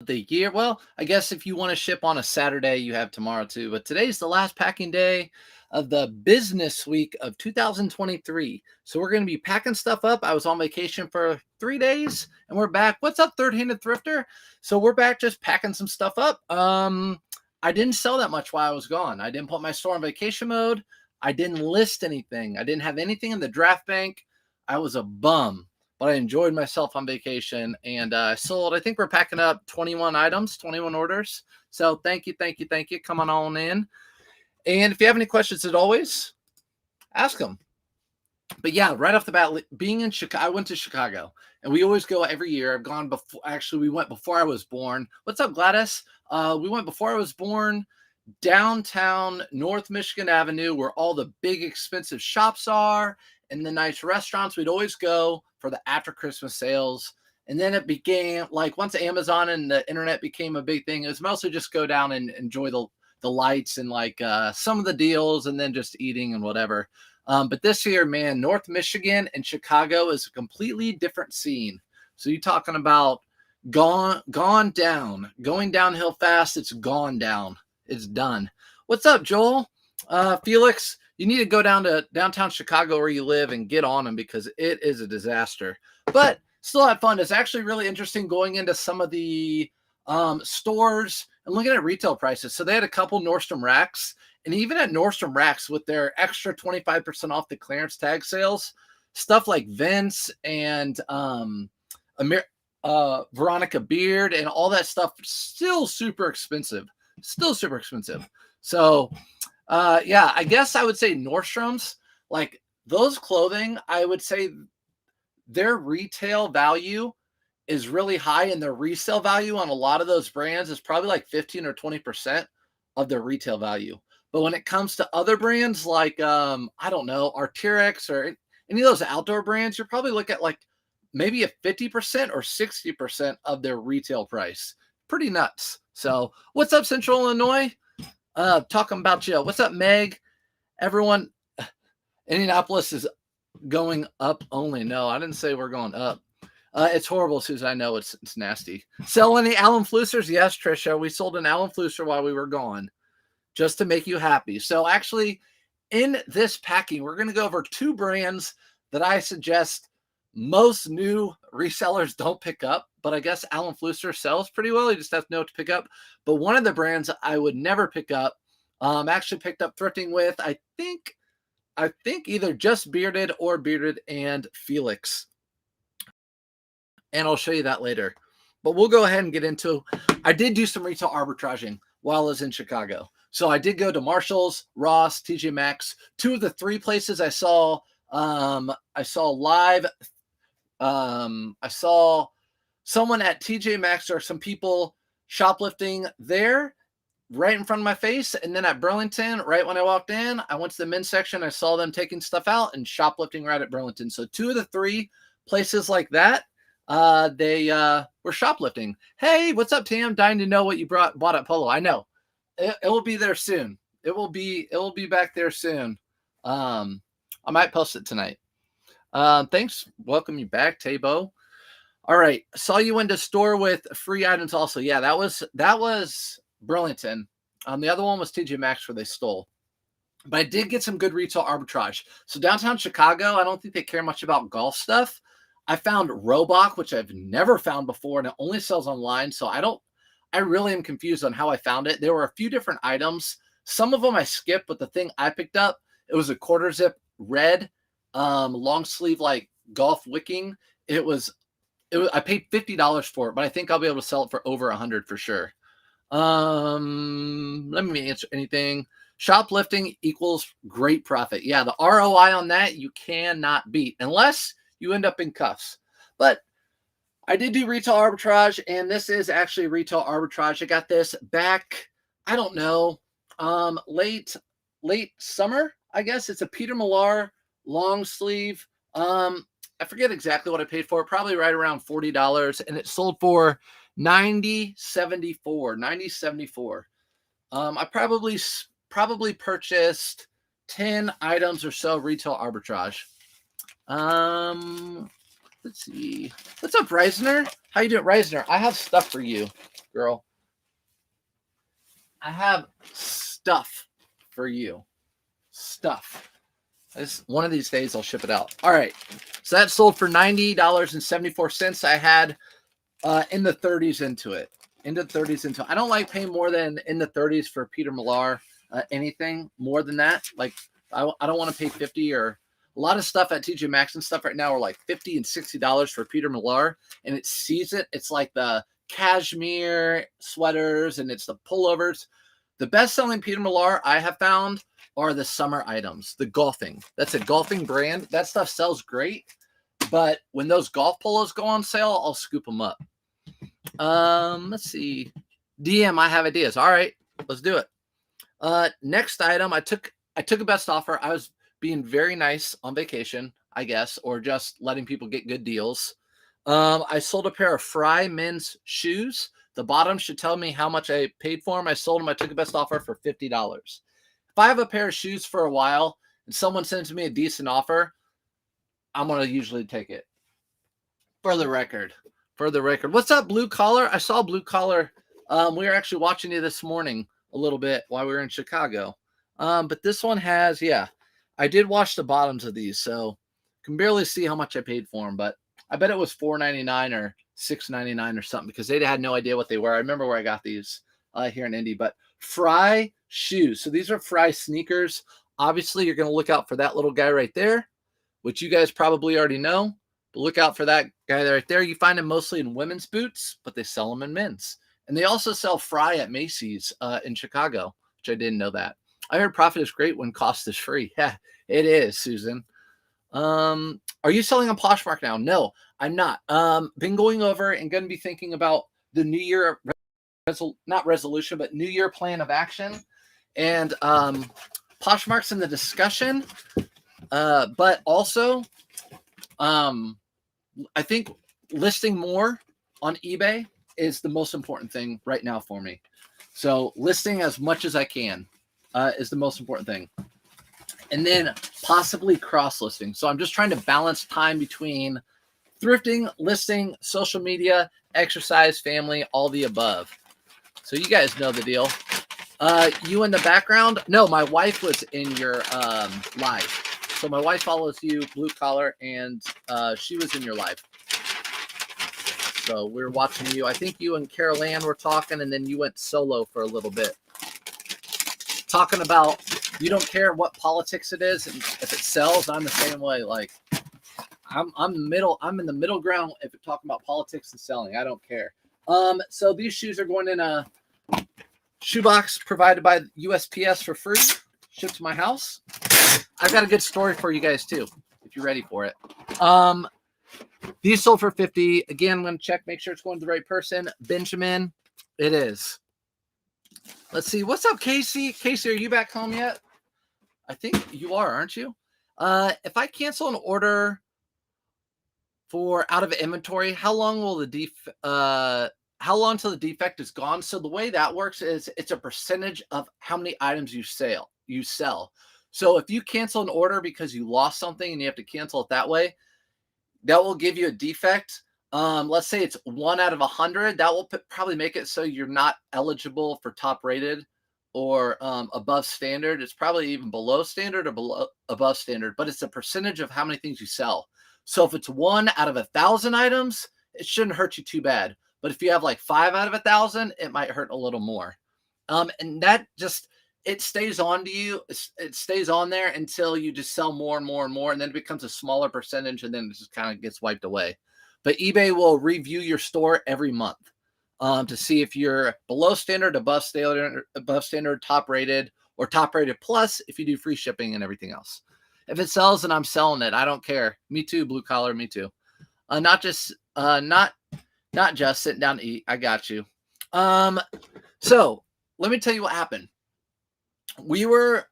the year. Well, I guess if you want to ship on a Saturday, you have tomorrow too. But today's the last packing day of the business week of 2023. So we're going to be packing stuff up. I was on vacation for 3 days and we're back. What's up, Third Handed Thrifter? So we're back just packing some stuff up. I didn't sell that much while I was gone. I didn't put my store on vacation mode. I didn't list anything. I didn't have anything in the draft bank. I was a bum, but I enjoyed myself on vacation and I sold. I think we're packing up 21 items, 21 orders. So thank you, thank you, thank you. Come on in. And if you have any questions, as always, ask them. But yeah, right off the bat, being in Chicago, I went to Chicago, and we always go every year. I've gone before. Actually, we went before I was born. What's up, Gladys? We went before I was born. Downtown North Michigan Avenue, where all the big expensive shops are and the nice restaurants. We'd always go for the after Christmas sales. And then it became like once Amazon and the internet became a big thing, it was mostly just go down and enjoy the lights and like some of the deals and then just eating and whatever. But this year, man, North Michigan and Chicago is a completely different scene. So you're talking about gone down, going downhill fast. It's gone down. It's done. What's up, Joel? Felix, you need to go down to downtown Chicago where you live and get on them because it is a disaster. But still had fun. It's actually really interesting going into some of the stores and looking at retail prices. So they had a couple Nordstrom racks, and even at Nordstrom racks with their extra 25% off the clearance tag sales, stuff like Vince and Veronica Beard and all that stuff still super expensive. So yeah, I guess I would say Nordstrom's, like those clothing, I would say their retail value is really high and their resale value on a lot of those brands is probably like 15 or 20% of their retail value. But when it comes to other brands like I don't know, Arc'teryx or any of those outdoor brands, you're probably looking at like maybe a 50% or 60% of their retail price. Pretty nuts. So what's up, Central Illinois? Talking about you. What's up, Meg? Everyone, Indianapolis is going up only. No, I didn't say we're going up. It's horrible, Susan. I know it's nasty. Sell any Alan Flusers? Yes, Trisha. We sold an Alan Fluser while we were gone just to make you happy. So actually, in this packing, we're going to go over two brands that I suggest most new resellers don't pick up, but I guess Alan Flusser sells pretty well. You just have to know what to pick up. But one of the brands I would never pick up, actually picked up thrifting with, I think either Just Bearded or Bearded and Felix. And I'll show you that later. But we'll go ahead and get into, I did do some retail arbitraging while I was in Chicago. So I did go to Marshall's, Ross, TJ Maxx, two of the three places I saw live. I saw someone at TJ Maxx or some people shoplifting there right in front of my face. And then at Burlington, right when I walked in, I went to the men's section. I saw them taking stuff out and shoplifting right at Burlington. So two of the three places like that, they were shoplifting. Hey, what's up, Tam? Dying to know what you bought at Polo. I know it will be there soon. It will be back there soon. I might post it tonight. Thanks. Welcome you back, Tabo. All right. Saw you went to store with free items also. Yeah, that was Burlington. The other one was TJ Maxx where they stole. But I did get some good retail arbitrage. So downtown Chicago, I don't think they care much about golf stuff. I found Robach, which I've never found before, and it only sells online. So I really am confused on how I found it. There were a few different items. Some of them I skipped, but the thing I picked up, it was a quarter zip red, long sleeve, like golf wicking. I paid $50 for it, but I think I'll be able to sell it for over $100 for sure. Let me answer anything. Shoplifting equals great profit. Yeah, the ROI on that you cannot beat unless you end up in cuffs. But I did do retail arbitrage, and this is actually retail arbitrage. I got this back, I don't know, late summer, I guess. It's a Peter Millar long sleeve. I forget exactly what I paid for it, probably right around $40, and it sold for $90.74. I probably purchased 10 items or so retail arbitrage. Let's see. What's up, Reisner? How you doing, Reisner? I have stuff for you, girl. I have stuff for you. Stuff. One of these days I'll ship it out. All right. So that sold for $90.74. I had in the 30s into it. I don't like paying more than in the 30s for Peter Millar. Anything more than that, like I don't want to pay 50 or a lot of stuff at TJ Maxx and stuff right now are like $50 and $60 for Peter Millar, and it's season. It's like the cashmere sweaters and it's the pullovers. The best selling Peter Millar I have found are the summer items, the golfing. That's a golfing brand. That stuff sells great, but when those golf polos go on sale, I'll scoop them up. Let's see. DM, I have ideas. All right, let's do it. Next item, I took a best offer. I was being very nice on vacation, I guess, or just letting people get good deals. I sold a pair of Fry men's shoes. The bottom should tell me how much I paid for them. I sold them. I took a best offer for $50. If I have a pair of shoes for a while and someone sends me a decent offer, I'm going to usually take it. For the record. What's up, Blue Collar? I saw Blue Collar. We were actually watching you this morning a little bit while we were in Chicago. But this one has, I did watch the bottoms of these, so can barely see how much I paid for them, but I bet it was $4.99 or $6.99 or something because they had no idea what they were. I remember where I got these here in Indy, but Fry shoes. So these are Fry sneakers. Obviously, you're going to look out for that little guy right there, which you guys probably already know, but look out for that guy right there. You find them mostly in women's boots, but they sell them in men's. And they also sell Fry at Macy's in Chicago, which I didn't know that. I heard profit is great when cost is free. Yeah, it is, Susan. Are you selling on Poshmark now? No, I'm not. Been going over and going to be thinking about the New Year, not resolution, but New Year plan of action. And Poshmark's in the discussion. But also, I think listing more on eBay is the most important thing right now for me. So listing as much as I can is the most important thing. And then possibly cross-listing. So I'm just trying to balance time between thrifting, listing, social media, exercise, family, all the above. So you guys know the deal. You in the background? No, my wife was in your live. So my wife follows you, Blue Collar, and she was in your live. So we were watching you. I think you and Carol Ann were talking, and then you went solo for a little bit. Talking about you don't care what politics it is, and if it sells, I'm the same way. Like I'm in the middle ground if you're talking about politics and selling. I don't care. So these shoes are going in a shoebox provided by USPS for free, shipped to my house. I've got a good story for you guys too, if you're ready for it. These sold for $50. Again, I'm going to check, make sure it's going to the right person. Benjamin, it is. Let's see. What's up, Casey? Casey, are you back home yet? I think you are, aren't you? If I cancel an order for out of inventory, how long will how long till the defect is gone? So the way that works is it's a percentage of how many items you sell. So if you cancel an order because you lost something and you have to cancel it that way, that will give you a defect. Let's say it's 1 out of 100. That will probably make it so you're not eligible for top rated or above standard. It's probably even below standard or above standard, but it's a percentage of how many things you sell. So if it's 1 out of 1,000 items, it shouldn't hurt you too bad. But if you have like 5 out of 1,000, it might hurt a little more. And that just, it stays on to you. It stays on there until you just sell more and more and more. And then it becomes a smaller percentage and then it just kind of gets wiped away. But eBay will review your store every month to see if you're below standard, above standard, top rated, or top rated plus if you do free shipping and everything else. If it sells and I'm selling it, I don't care. Me too, Blue Collar, me too. Not just sitting down to eat. I got you. So let me tell you what happened. We were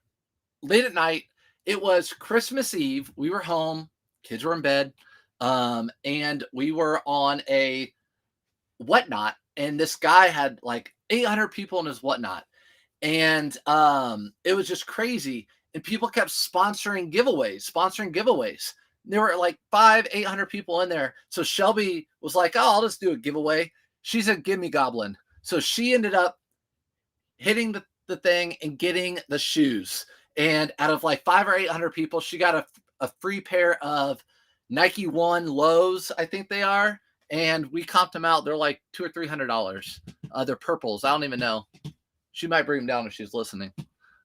late at night. It was Christmas Eve. We were home. Kids were in bed. And we were on a whatnot. And this guy had like 800 people in his whatnot. And it was just crazy. And people kept sponsoring giveaways. There were like 800 people in there. So Shelby was like, oh, I'll just do a giveaway. She's a gimme goblin. So she ended up hitting the thing and getting the shoes. And out of like 500 or 800 people, she got a free pair of Nike One lows, I think they are. And we comped them out. They're like $200 or $300. They're purples. I don't even know. She might bring them down if she's listening.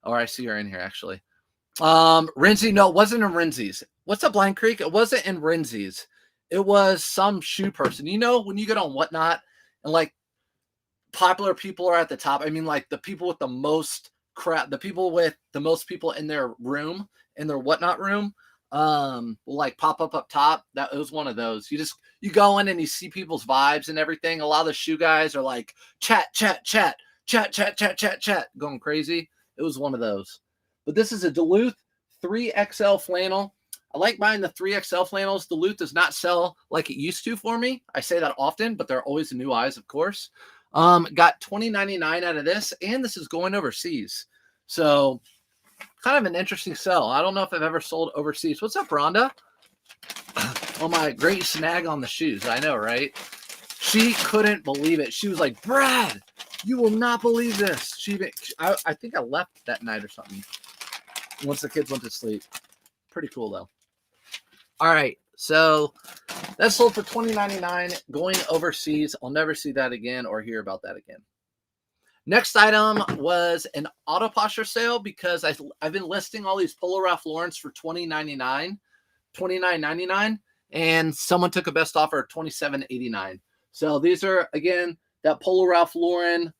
Or I see her in here actually. Renzi, no, it wasn't in Renzi's. What's up, Blind Creek? It wasn't in Renzi's. It was some shoe person. You know, when you get on Whatnot and like popular people are at the top. I mean, like the people with the most crap, the people with the most people in their room, in their Whatnot room, will like pop up top. That it was one of those. You go in and you see people's vibes and everything. A lot of the shoe guys are like chat, going crazy. It was one of those. But this is a Duluth 3XL flannel. I like buying the 3XL flannels. Duluth does not sell like it used to for me. I say that often, but they're always the new eyes, of course. Got $20.99 out of this, and this is going overseas. So kind of an interesting sell. I don't know if I've ever sold overseas. What's up, Rhonda? Oh, my great snag on the shoes. I know, right? She couldn't believe it. She was like, Brad, you will not believe this. I think I left that night or something once the kids went to sleep. Pretty cool, though. All right, so that sold for $20.99 going overseas. I'll never see that again or hear about that again. Next item was an auto posture sale because I've been listing all these Polo Ralph Laurens for $29.99, and someone took a best offer of $27.89. So these are, again, that Polo Ralph Lauren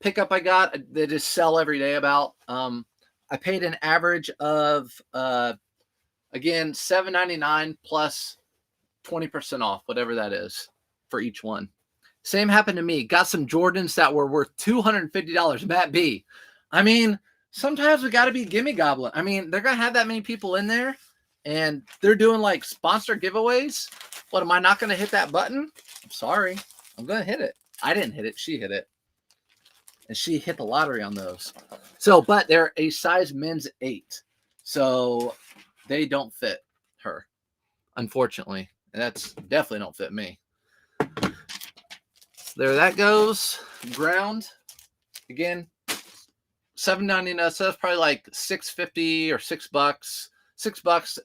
pickup I got. They just sell every day about. I paid an average of, again, $7.99 plus 20% off, whatever that is for each one. Same happened to me. Got some Jordans that were worth $250. Matt B. I mean, sometimes we got to be gimme goblin. I mean, they're going to have that many people in there, and they're doing like sponsor giveaways. What, am I not going to hit that button? I'm sorry. I'm going to hit it. I didn't hit it. She hit it. And she hit the lottery on those. So, but they're a size men's 8. So they don't fit her, unfortunately. And that's definitely don't fit me. So there that goes. Ground. Again, $7.99. So that's probably like $6.50 or $6. $6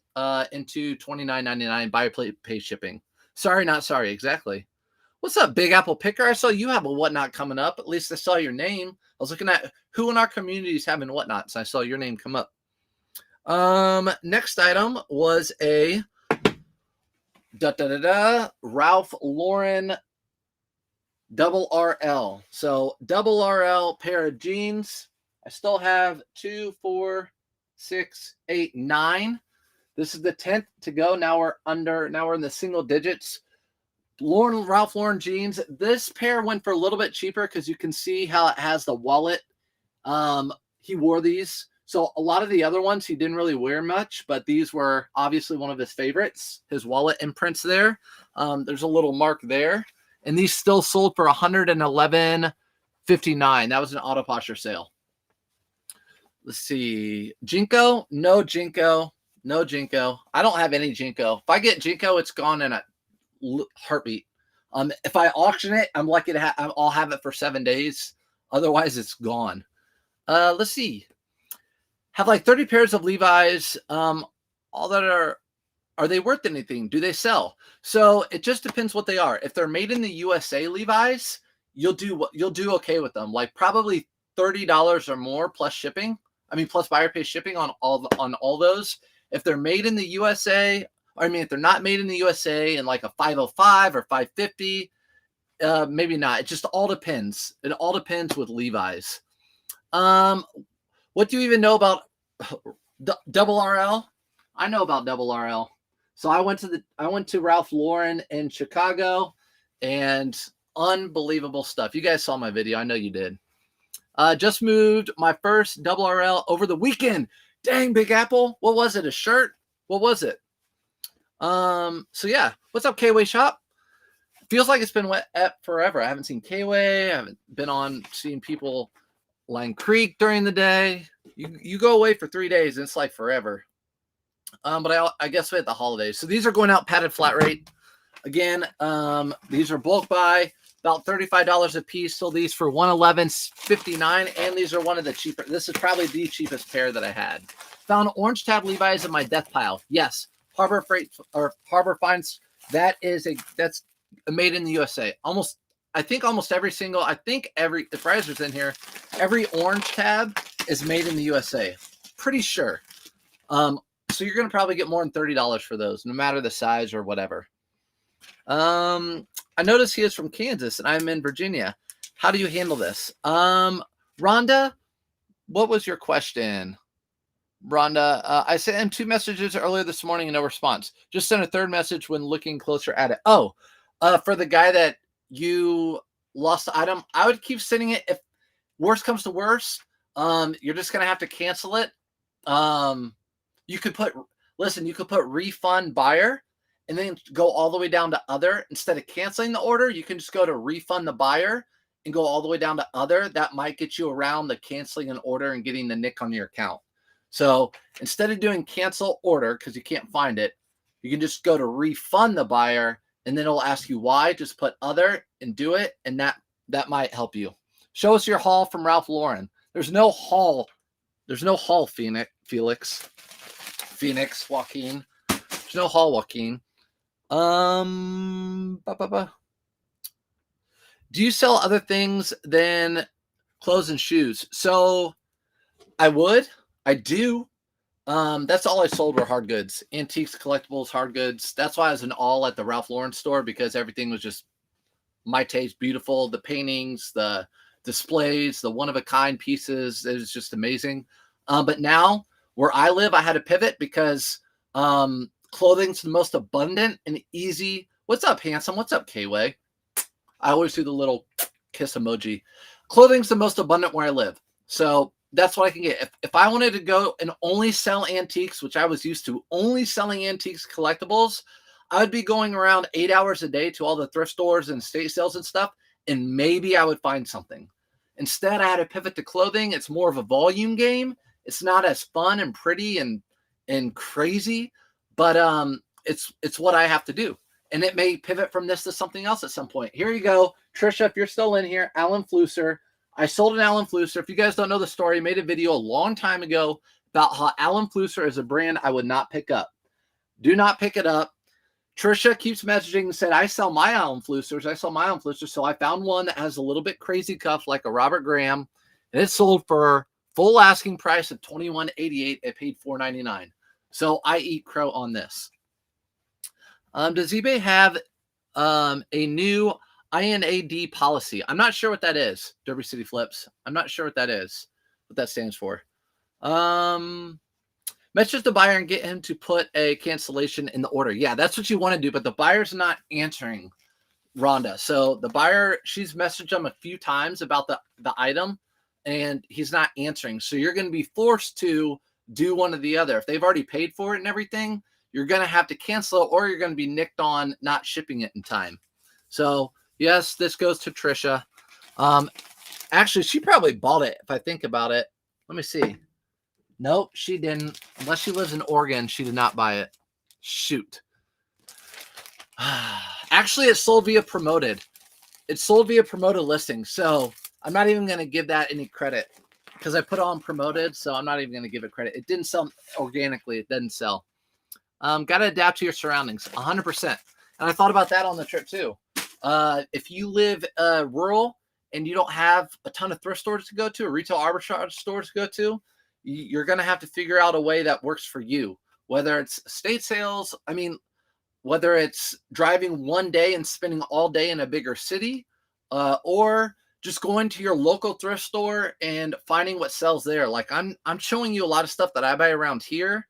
into $29.99 buy pay shipping. Sorry, not sorry. Exactly. What's up, Big Apple Picker? I saw you have a Whatnot coming up. At least I saw your name. I was looking at who in our community is having Whatnots. I saw your name come up. Next item was a Ralph Lauren double RL. So double RL pair of jeans. I still have 2, 4, 6, 8, 9. This is the 10th to go. Now we're in the single digits. Ralph Lauren jeans. This pair went for a little bit cheaper because you can see how it has the wallet. He wore these. So a lot of the other ones he didn't really wear much, but these were obviously one of his favorites. His wallet imprints there. There's a little mark there. And these still sold for $111.59. That was an auto posture sale. Let's see. Jinko? No Jinko. No Jinko. I don't have any Jinko. If I get Jinko, it's gone in a heartbeat. If I auction it, I'm lucky to I'll have it for 7 days. Otherwise, it's gone. Let's see. Have like 30 pairs of Levi's. All that are they worth anything? Do they sell? So it just depends what they are. If they're made in the USA Levi's, you'll do okay with them. Like probably $30 or more plus shipping. I mean, plus buyer pay shipping on all those. If they're made in the USA, if they're not made in the USA and like a 505 or 550, maybe not. It just all depends. It all depends with Levi's. What do you even know about double RL? I know about double RL. So I went to Ralph Lauren in Chicago, and unbelievable stuff. You guys saw my video. I know you did. Just moved my first double RL over the weekend. Dang, Big Apple. What was it? A shirt? What was it? So yeah. What's up, K-Way Shop? Feels like it's been wet forever. I haven't seen K-Way. I haven't been on seeing people Line Creek during the day. You go away for 3 days, and it's like forever. But I guess we had the holidays. So these are going out padded flat rate. Again, these are bulk buy, about $35 a piece. Sold these for $111.59, and these are one of the cheaper. This is probably the cheapest pair that I had. Found orange tab Levi's in my death pile. Yes, Harbor Freight or Harbor Finds. That's made in the USA. I think every if Riser's in here, every orange tab is made in the USA. Pretty sure. So you're gonna probably get more than $30 for those, no matter the size or whatever. I noticed he is from Kansas and I'm in Virginia. How do you handle this? Rhonda, what was your question? Rhonda, I sent him 2 messages earlier this morning and no response. Just sent a 3rd message when looking closer at it. Oh, for the guy that you lost the item, I would keep sending it. If worst comes to worst, you're just gonna have to cancel it. You could put refund buyer and then go all the way down to other. Instead of canceling the order, you can just go to refund the buyer and go all the way down to other. That might get you around the canceling an order and getting the nick on your account. So instead of doing cancel order, because you can't find it, you can just go to refund the buyer and then it'll ask you why. Just put other and do it. And that might help you. Show us your haul from Ralph Lauren. There's no haul. There's no haul, Phoenix, Joaquin. There's no haul, Joaquin. Do you sell other things than clothes and shoes? So I do. That's all I sold were hard goods, antiques, collectibles, hard goods. That's why I was an all at the Ralph Lauren store, because everything was just my taste, beautiful. The paintings, the displays, the one-of-a-kind pieces. It was just amazing. But now where I live, I had to pivot because clothing's the most abundant and easy. What's up, handsome? What's up, K-Way? I always do the little kiss emoji. Clothing's the most abundant where I live. So that's what I can get. If I wanted to go and only sell antiques, which I was used to, only selling antiques, collectibles, I would be going around 8 hours a day to all the thrift stores and estate sales and stuff, and maybe I would find something. Instead, I had to pivot to clothing. It's more of a volume game. It's not as fun and pretty and crazy, but it's what I have to do. And it may pivot from this to something else at some point. Here you go, Trisha, if you're still in here, Alan Flusser. I sold an Alan Flusser. If you guys don't know the story, I made a video a long time ago about how Alan Flusser is a brand I would not pick up. Do not pick it up. Trisha keeps messaging and said, I sell my Alan Flussers. So I found one that has a little bit crazy cuff like a Robert Graham, and it sold for full asking price of $21.88. It paid $4.99. So I eat crow on this. Does eBay have a new INAD policy? I'm not sure what that is. Derby City Flips. I'm not sure what that stands for. Message the buyer and get him to put a cancellation in the order. Yeah, that's what you want to do, but the buyer's not answering, Rhonda. So the buyer, she's messaged him a few times about the item, and he's not answering. So you're going to be forced to do one or the other. If they've already paid for it and everything, you're going to have to cancel it, or you're going to be nicked on not shipping it in time. So yes, this goes to Trisha. Actually, she probably bought it if I think about it. Let me see. Nope, she didn't. Unless she lives in Oregon, she did not buy it. Shoot. Actually, it sold via promoted. It sold via promoted listing. So I'm not even going to give that any credit because I put on promoted. So I'm not even going to give it credit. It didn't sell organically. It didn't sell. Got to adapt to your surroundings 100%. And I thought about that on the trip too. If you live rural and you don't have a ton of thrift stores to go to, or retail arbitrage stores to go to, you're going to have to figure out a way that works for you, whether it's estate sales. I mean, whether it's driving one day and spending all day in a bigger city, or just going to your local thrift store and finding what sells there. Like I'm showing you a lot of stuff that I buy around here,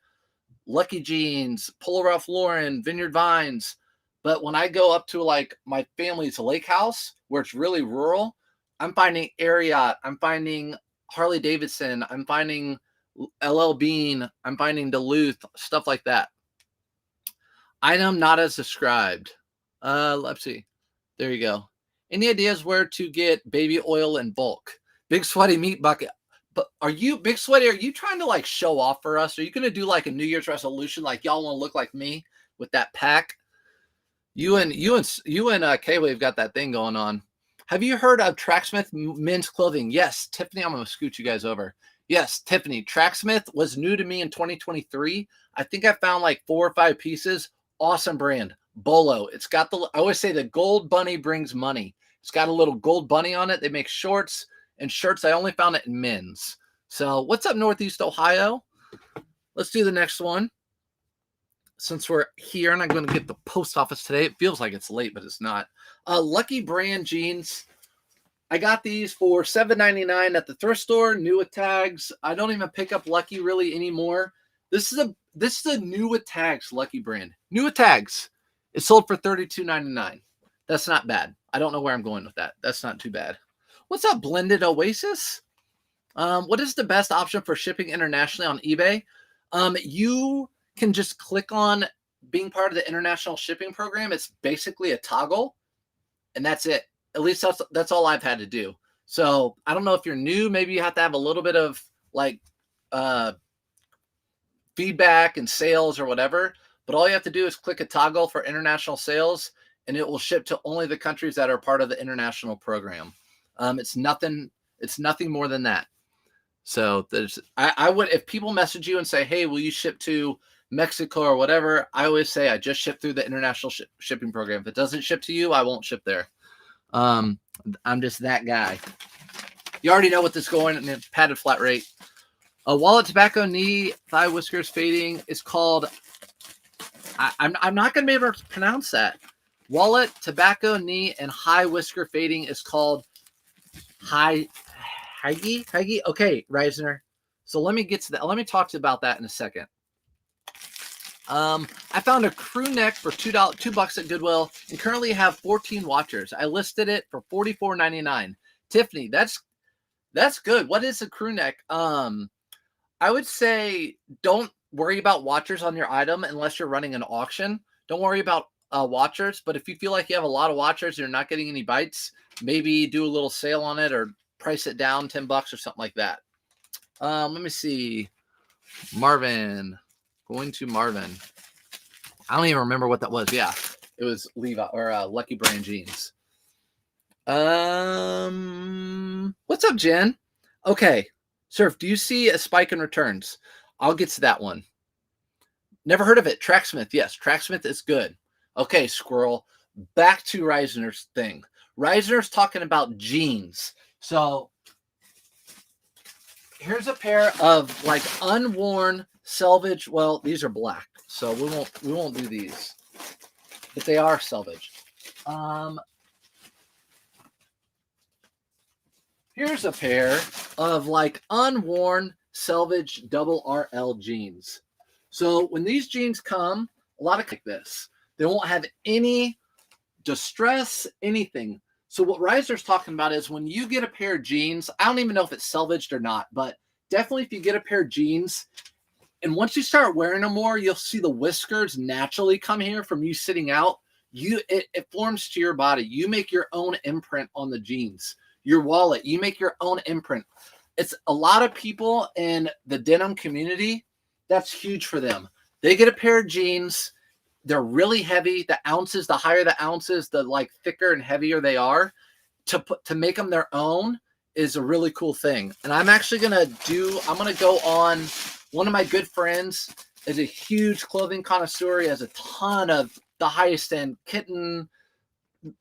Lucky Jeans, Polo Ralph Lauren, Vineyard Vines. But when I go up to like my family's lake house where it's really rural, I'm finding Ariat, I'm finding Harley Davidson, I'm finding LL Bean, I'm finding Duluth, stuff like that. Item not as described. Let's see. There you go. Any ideas where to get baby oil in bulk? Big Sweaty Meat Bucket. But are you, Big Sweaty, are you trying to like show off for us? Are you going to do like a New Year's resolution? Like y'all want to look like me with that pack? You and K-Wave got that thing going on. Have you heard of Tracksmith men's clothing? Yes, Tiffany, I'm going to scoot you guys over. Yes, Tiffany, Tracksmith was new to me in 2023. I think I found like 4 or 5 pieces. Awesome brand. Bolo. It's got the, I always say the gold bunny brings money. It's got a little gold bunny on it. They make shorts and shirts. I only found it in men's. So what's up, Northeast Ohio? Let's do the next one. Since we're here and I'm going to get the post office today, it feels like it's late, but it's not. Lucky Brand jeans. I got these for $7.99 at the thrift store, new with tags. I don't even pick up Lucky really anymore. This is a new with tags Lucky Brand. New with tags. It's sold for $32.99. That's not bad. I don't know where I'm going with that. That's not too bad. What's up, Blended Oasis? What is the best option for shipping internationally on eBay? You can just click on being part of the international shipping program. It's basically a toggle, and that's it. At least that's all I've had to do. So I don't know if you're new, maybe you have to have a little bit of like feedback and sales or whatever, but all you have to do is click a toggle for international sales and it will ship to only the countries that are part of the international program. It's nothing more than that. So I would, if people message you and say, hey, will you ship to Mexico or whatever, I always say I just ship through the international shipping program. If it doesn't ship to you, I won't ship there. I'm just that guy. You already know what this going in a padded flat rate. A wallet, tobacco, knee, thigh, whiskers, fading is called. I'm not going to be able to pronounce that. Wallet, tobacco, knee, and high whisker fading is called Heige. Okay, Reisner. So let me get to that. Let me talk to you about that in a second. I found a crew neck for $2 at Goodwill and currently have 14 watchers. I listed it for $44.99. Tiffany, that's good. What is a crew neck? I would say don't worry about watchers on your item unless you're running an auction. Don't worry about watchers, but if you feel like you have a lot of watchers and you're not getting any bites, maybe do a little sale on it or price it down $10 or something like that. Let me see. Marvin. Going to Marvin. I don't even remember what that was. Yeah, it was Levi or Lucky Brand jeans. What's up, Jen? Okay, Surf, do you see a spike in returns? I'll get to that one. Never heard of it. Tracksmith. Yes, Tracksmith is good. Okay, Squirrel. Back to Reisner's thing. Reisner's talking about jeans. So here's a pair of like unworn selvage. Well, these are black, so we won't do these, but they are selvage. Here's a pair of like unworn selvage double RL jeans. So when these jeans come, a lot of like this, they won't have any distress, anything. So what Reisner's talking about is when you get a pair of jeans, I don't even know if it's salvaged or not, but definitely if you get a pair of jeans, and once you start wearing them more, you'll see the whiskers naturally come here from you sitting out. It forms to your body. You make your own imprint on the jeans. Your wallet, you make your own imprint. It's a lot of people in the denim community, that's huge for them. They get a pair of jeans. They're really heavy. The ounces, the higher the ounces, the like thicker and heavier they are. To make them their own is a really cool thing. And I'm actually going to go on. One of my good friends is a huge clothing connoisseur. He has a ton of the highest end kitten,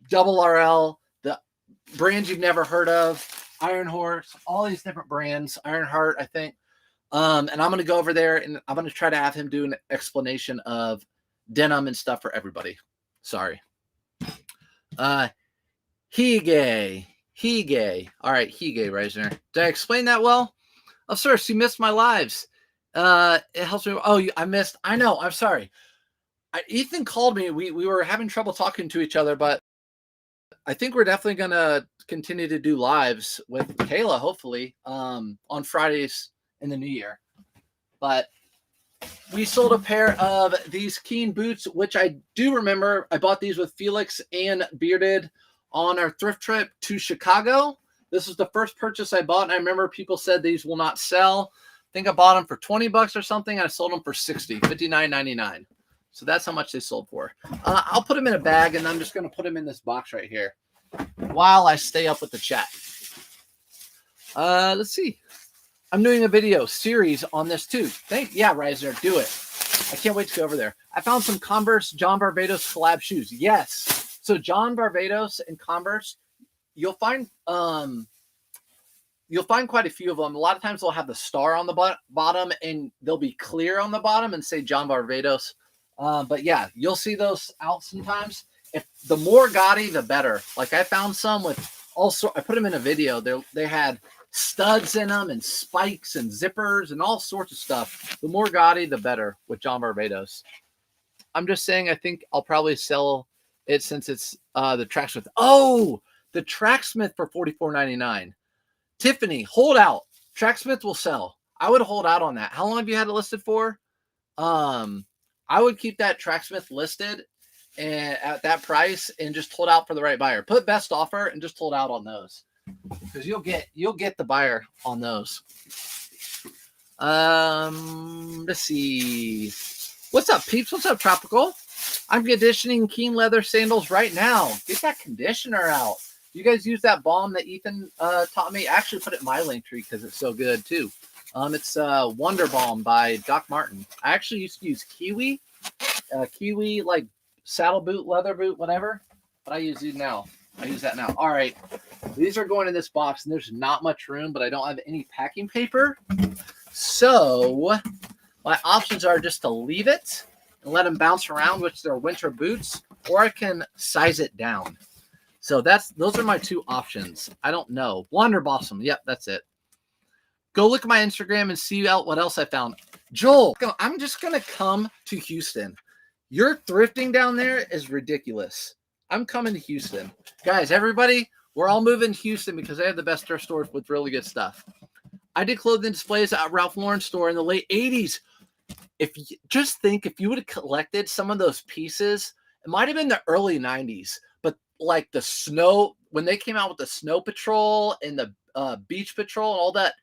double RL, the brands you've never heard of, Iron Horse, all these different brands, Ironheart, I think. And I'm going to go over there and I'm going to try to have him do an explanation of denim and stuff for everybody. Sorry. Hige. All right, Hige, Reisner. Did I explain that well? Of course, you missed my lives. It helps me. Oh, I missed. I know. I'm sorry. Ethan called me. We were having trouble talking to each other, but I think we're definitely going to continue to do lives with Kayla, hopefully, on Fridays in the new year. But we sold a pair of these Keen boots, which I do remember. I bought these with Felix and Bearded on our thrift trip to Chicago. This was the first purchase I bought, and I remember people said these will not sell. I think I bought them for 20 bucks or something. And I sold them for 60, $59.99. So that's how much they sold for. I'll put them in a bag, and I'm just going to put them in this box right here while I stay up with the chat. Let's see. I'm doing a video series on this too. Yeah, Riser, do it. I can't wait to go over there. I found some Converse John Barbados collab shoes. Yes. So John Barbados and Converse, you'll find quite a few of them. A lot of times they'll have the star on the bottom, and they'll be clear on the bottom and say John Barbados. But yeah, you'll see those out sometimes. If the more gaudy, the better. Like I found some with also, I put them in a video. They had studs in them and spikes and zippers and all sorts of stuff. The more gaudy, the better with John Barbados. I'm just saying, I think I'll probably sell it since it's the Tracksmith. Oh, the Tracksmith for $44.99. Tiffany, hold out. Tracksmith will sell. I would hold out on that. How long have you had it listed for? I would keep that Tracksmith listed and at that price and just hold out for the right buyer. Put best offer and just hold out on those, because you'll get the buyer on those. Let's see. What's up, peeps? What's up, Tropical? I'm conditioning Keen leather sandals right now. Get that conditioner out. You guys use that balm that Ethan taught me? I actually put it in my link tree because it's so good too. It's Wonder Balm by Doc Martin. I actually used to use Kiwi, like saddle boot, leather boot, whatever. But I use these now. I use that now. All right. These are going in this box, and there's not much room, but I don't have any packing paper. So my options are just to leave it and let them bounce around, which they're winter boots, or I can size it down. So those are my two options. I don't know. Wonder Blossom. Yep, that's it. Go look at my Instagram and see what else I found. Joel, I'm just going to come to Houston. Your thrifting down there is ridiculous. I'm coming to Houston. Guys, everybody, we're all moving to Houston because they have the best thrift stores with really good stuff. I did clothing displays at Ralph Lauren store in the late 80s. If you would have collected some of those pieces, it might have been the early 90s, but like the snow, when they came out with the Snow Patrol and the Beach Patrol and all that,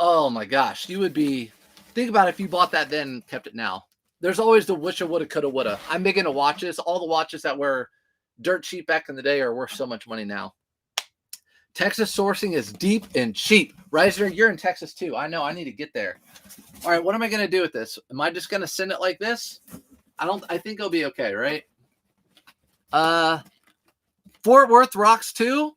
oh my gosh, you would be, think about if you bought that then and kept it now. There's always the wisha, woulda, coulda, woulda. I'm big into watches. All the watches that were dirt cheap back in the day are worth so much money now. Texas sourcing is deep and cheap. Riser, you're in Texas too. I know. I need to get there. All right, what am I going to do with this? Am I just going to send it like this? I think it'll be okay, right? Fort Worth rocks too.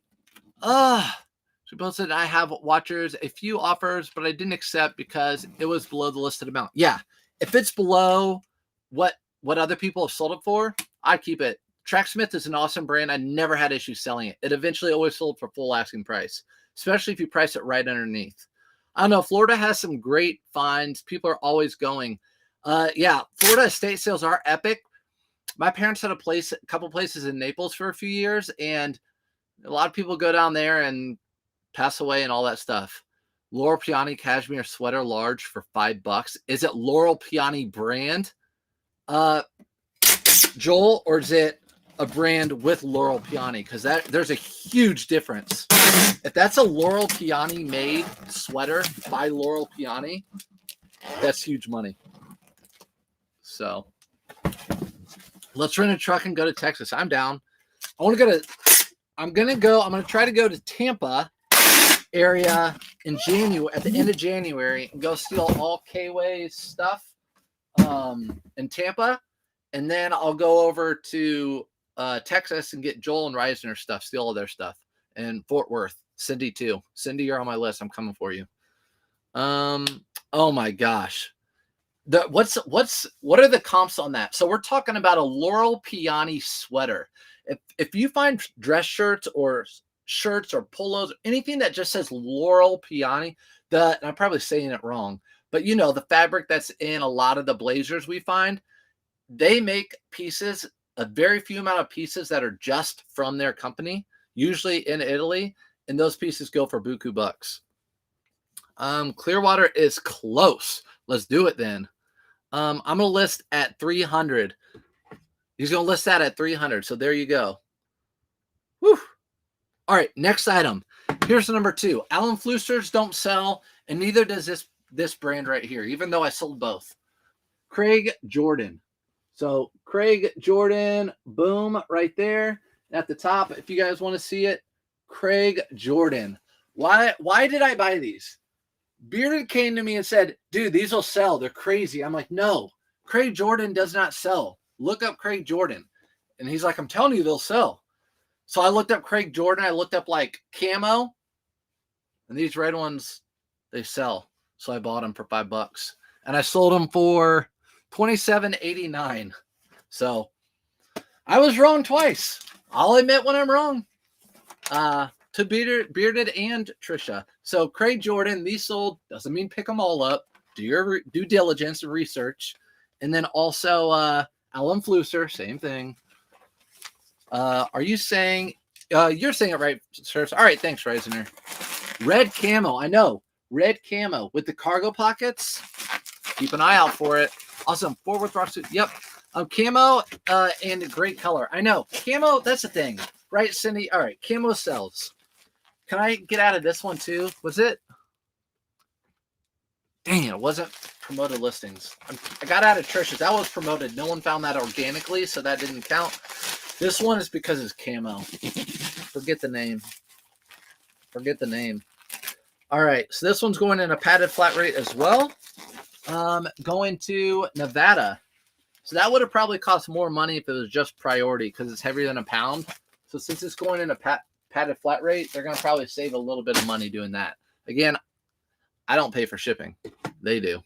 She both said I have watchers, a few offers, but I didn't accept because it was below the listed amount. Yeah, if it's below what other people have sold it for, I'd keep it. Tracksmith is an awesome brand. I never had issues selling it. It eventually always sold for full asking price, especially if you price it right underneath. I don't know. Florida has some great finds. People are always going. Yeah, Florida estate sales are epic. My parents had a couple places in Naples for a few years, and a lot of people go down there and pass away and all that stuff. Laurel Piani cashmere sweater large for $5. Is it Laurel Piani brand, Joel, or is it a brand with Laurel Piani? Because there's a huge difference. If that's a Laurel Piani made sweater by Laurel Piani, that's huge money. So let's rent a truck and go to Texas. I'm down. I'm going to try to go to Tampa area in January, at the end of January, and go steal all K-Way's stuff in Tampa. And then I'll go over to Texas and get Joel and Reisner stuff, steal all their stuff. And Fort Worth, Cindy too. Cindy, you're on my list. I'm coming for you. Oh my gosh. What are the comps on that? So we're talking about a Laurel Piani sweater. If you find dress shirts or polos, anything that just says Laurel Piani, and I'm probably saying it wrong, but you know, the fabric that's in a lot of the blazers we find, they make pieces, a very few amount of pieces that are just from their company, usually in Italy, and those pieces go for buku bucks. Clearwater is close. Let's do it then. I'm going to list at 300. He's going to list that at 300. So there you go. Whew. All right, next item. Here's the number 2. Alan Flusers don't sell, and neither does this brand right here, even though I sold both. Craig Jordan. So Craig Jordan, boom, right there at the top. If you guys want to see it, Craig Jordan. Why did I buy these? Bearded came to me and said, dude, these will sell. They're crazy. I'm like, no, Craig Jordan does not sell. Look up Craig Jordan. And he's like, I'm telling you, they'll sell. So I looked up Craig Jordan. I looked up like camo. And these red ones, they sell. So I bought them for $5. And I sold them for $27.89. So I was wrong twice. I'll admit when I'm wrong. To Bearded and Trisha. So Craig Jordan, these sold. Doesn't mean pick them all up. Do your due diligence and research. And then also Alan Flusser, same thing. Are you saying you're saying it right, sir? All right, thanks, Reisner. Red camo, I know. Red camo with the cargo pockets. Keep an eye out for it. Awesome. Forward thrust suit. Yep. Camo and great color. I know. Camo, that's the thing. Right, Cindy? All right. Camo sells. Can I get out of this one too? Was it? Dang, it wasn't promoted listings. I got out of Trisha's. That was promoted. No one found that organically, so that didn't count. This one is because it's camo. Forget the name. Forget the name. All right, so this one's going in a padded flat rate as well. Going to Nevada. So that would have probably cost more money if it was just priority because it's heavier than a pound. So since it's going in a padded flat rate, they're going to probably save a little bit of money doing that. Again, I don't pay for shipping. They do.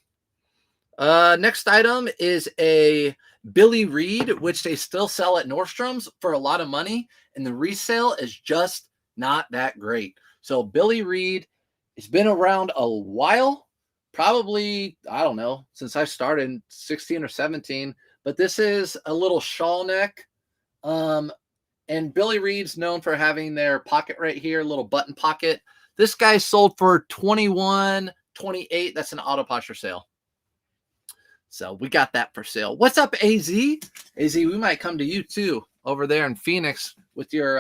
Next item is a Billy Reed, which they still sell at Nordstrom's for a lot of money. And the resale is just not that great. So Billy Reed, it's been around a while. Probably, I don't know, since I started 16 or 17. But this is a little shawl neck. And Billy Reed's known for having their pocket right here, little button pocket. This guy sold for $21.28. That's an auto posture sale. So we got that for sale. What's up, AZ? AZ, we might come to you too over there in Phoenix with your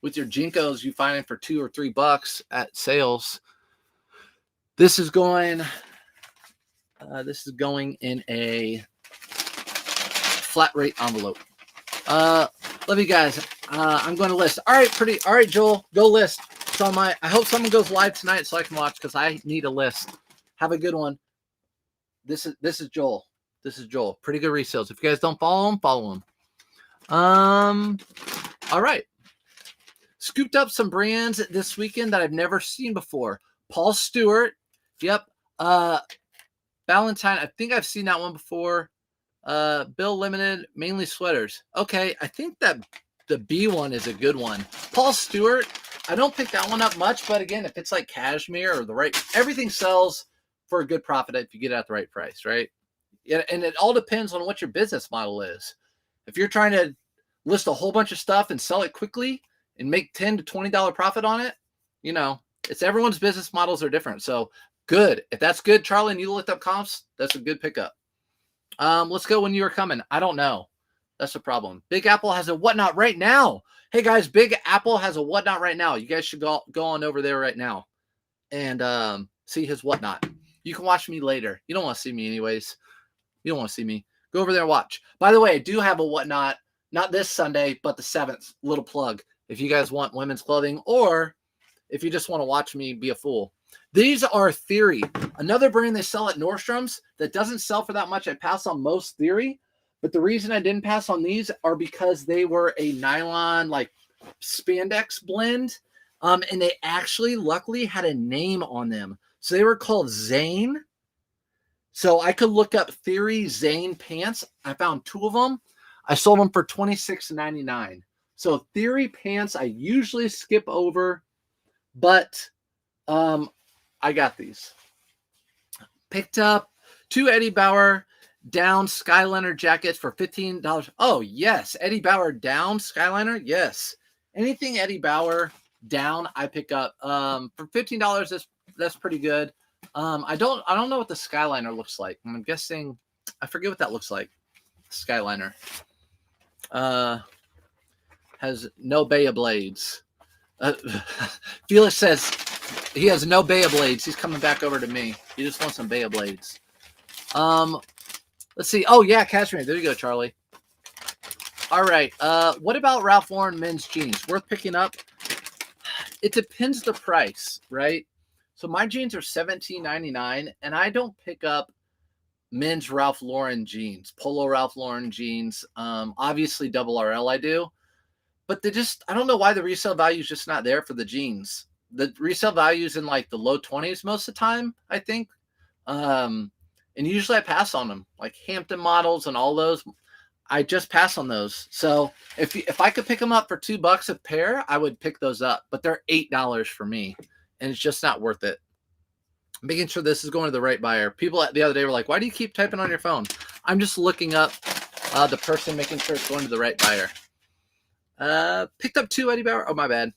Jinkos you find it for $2 or $3 at sales. This is going in a flat rate envelope. Love you guys. I'm going to list. All right, Joel, go list. So I hope someone goes live tonight so I can watch because I need a list. Have a good one. This is Joel. This is Joel. Pretty good resales. If you guys don't follow him, follow him. All right. Scooped up some brands this weekend that I've never seen before. Paul Stewart. Yep. Valentine. I think I've seen that one before. Bill Limited, mainly sweaters. Okay. I think that the B one is a good one. Paul Stewart. I don't pick that one up much, but again, if it's like cashmere or the right, everything sells for a good profit if you get it at the right price, right? Yeah, and it all depends on what your business model is. If you're trying to list a whole bunch of stuff and sell it quickly and make $10 to $20 profit on it, it's everyone's business models are different. So good. If that's good, Charlie, and you looked up comps, that's a good pickup. Let's go when you were coming. I don't know. That's the problem. Big Apple has a whatnot right now. Hey guys, Big Apple has a whatnot right now. You guys should go on over there right now and see his whatnot. You can watch me later. You don't want to see me anyways. You don't want to see me. Go over there and watch. By the way, I do have a whatnot, not this Sunday, but the 7th. Little plug. If you guys want women's clothing or if you just want to watch me be a fool. These are Theory. Another brand they sell at Nordstrom's that doesn't sell for that much. I pass on most Theory. But the reason I didn't pass on these are because they were a nylon like spandex blend. And they actually luckily had a name on them. So they were called Zane. So I could look up Theory Zane pants. I found 2 of them. I sold them for $26.99. So Theory pants I usually skip over, but I got these. Picked up 2 Eddie Bauer down Skyliner jackets for $15. Oh, yes. Eddie Bauer down Skyliner. Yes. Anything Eddie Bauer down, I pick up. For $15, that's pretty good. I don't know what the Skyliner looks like. I'm guessing, I forget what that looks like. Skyliner. Has no Bay of Blades. Uh, Felix says he has no Beyblades. He's coming back over to me. He just wants some Beyblades. Let's see. Oh yeah, Cashmere. There you go, Charlie. All right. What about Ralph Lauren men's jeans? Worth picking up? It depends the price, right? So my jeans are $17.99, and I don't pick up men's Ralph Lauren jeans, Polo Ralph Lauren jeans. Obviously Double RL I do, but I don't know why the resale value is just not there for the jeans. The resale value is in like the low 20s most of the time, I think. And usually I pass on them, like Hampton models and all those. I just pass on those. So if I could pick them up for $2 a pair, I would pick those up, but they're $8 for me, and it's just not worth it. Making sure this is going to the right buyer. People the other day were like, why do you keep typing on your phone? I'm just looking up the person, making sure it's going to the right buyer. Picked up 2 Eddie Bauer. Oh, my bad.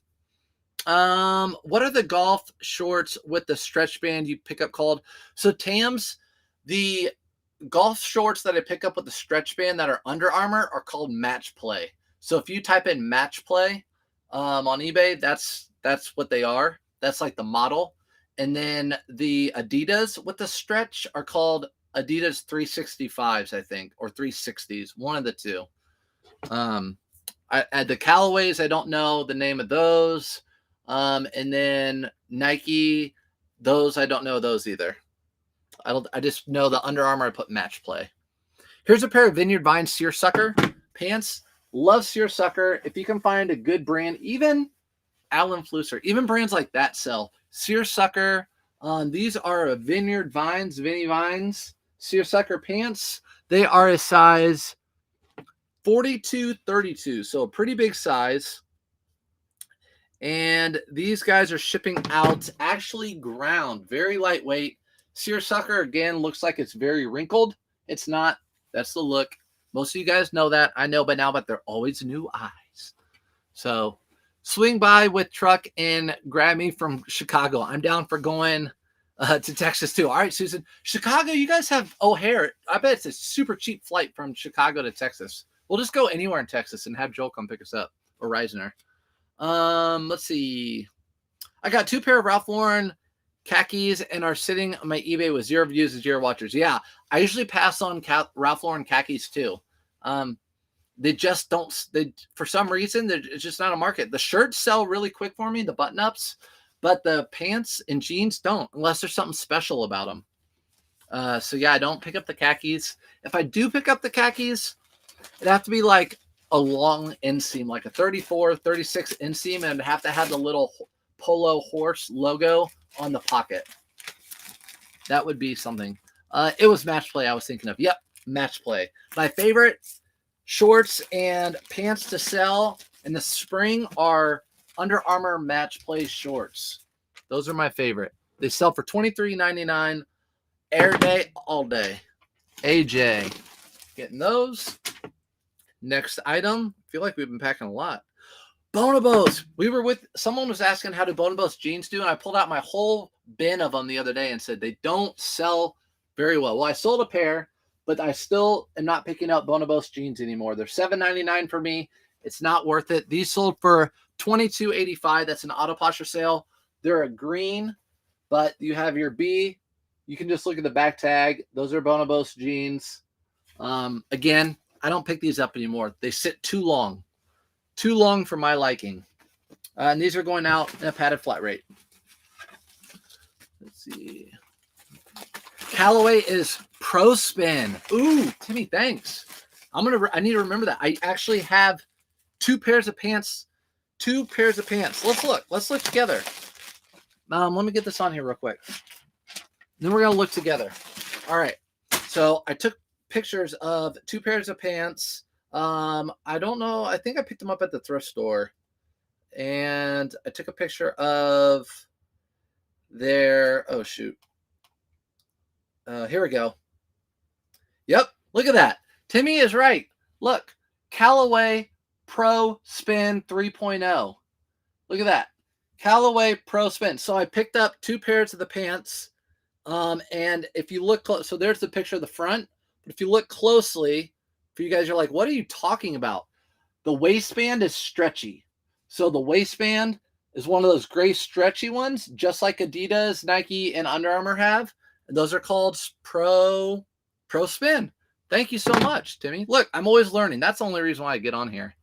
What are the golf shorts with the stretch band you pick up called? So Tams, the golf shorts that I pick up with the stretch band that are Under Armour are called Match Play. So if you type in Match Play on eBay, that's what they are. That's like the model. And then the Adidas with the stretch are called Adidas 365s, I think, or 360s, one of the two. The Callaways, I don't know the name of those. And then Nike, those I don't know those either. I just know the Under Armour I put Match Play. Here's a pair of Vineyard Vines Seersucker pants. Love Seersucker. If you can find a good brand, even Alan Flusser, even brands like that sell. Seersucker. These are a Vineyard Vines, Vinny Vines Seersucker pants. They are a size 42-32, so a pretty big size. And these guys are shipping out actually ground, very lightweight. Seersucker, again, looks like it's very wrinkled. It's not. That's the look. Most of you guys know that. I know by now, but they're always new eyes. So swing by with truck and grab me from Chicago. I'm down for going to Texas too. All right, Susan. Chicago, you guys have O'Hare. I bet it's a super cheap flight from Chicago to Texas. We'll just go anywhere in Texas and have Joel come pick us up, or Reisner. Let's see. I got 2 pair of Ralph Lauren khakis and are sitting on my eBay with 0 views and 0 watchers. Yeah, I usually pass on Ralph Lauren khakis too. They just don't. For some reason, it's just not a market. The shirts sell really quick for me, the button-ups, but the pants and jeans don't, unless there's something special about them. So yeah, I don't pick up the khakis. If I do pick up the khakis, it'd have to be like a long inseam, like a 34, 36 inseam, and it'd have to have the little Polo horse logo on the pocket. That would be something. It was Match Play I was thinking of. Yep, Match Play. My favorite shorts and pants to sell in the spring are Under Armour Match Play shorts. Those are my favorite. They sell for $23.99 air day, all day. AJ. Getting those. Next item. I feel like we've been packing a lot. Bonobos. Someone was asking how do Bonobos jeans do, and I pulled out my whole bin of them the other day and said they don't sell very well. Well, I sold a pair, but I still am not picking up Bonobos jeans anymore. They're $7.99 for me. It's not worth it. These sold for $22.85. That's an auto posture sale. They're a green, but you have your B. You can just look at the back tag. Those are Bonobos jeans. Again, I don't pick these up anymore. They sit too long. Too long for my liking. And these are going out in a padded flat rate. Let's see. Callaway is Pro Spin. Ooh, Timmy, thanks. I need to remember that. I actually have 2 pairs of pants. 2 pairs of pants. Let's look. Let's look together. Let me get this on here real quick. Then we're gonna look together. All right. So I took pictures of 2 pairs of pants. I don't know. I think I picked them up at the thrift store, and I took a picture of their. Oh shoot. Here we go. Yep. Look at that. Timmy is right. Look, Callaway Pro Spin 3.0. Look at that. Callaway Pro Spin. So I picked up 2 pairs of the pants. And if you look close, so there's the picture of the front. But if you look closely, for you guys are like, what are you talking about? The waistband is stretchy. So the waistband is one of those gray stretchy ones, just like Adidas, Nike, and Under Armour have. And those are called Pro Spin. Thank you so much, Timmy. Look, I'm always learning. That's the only reason why I get on here.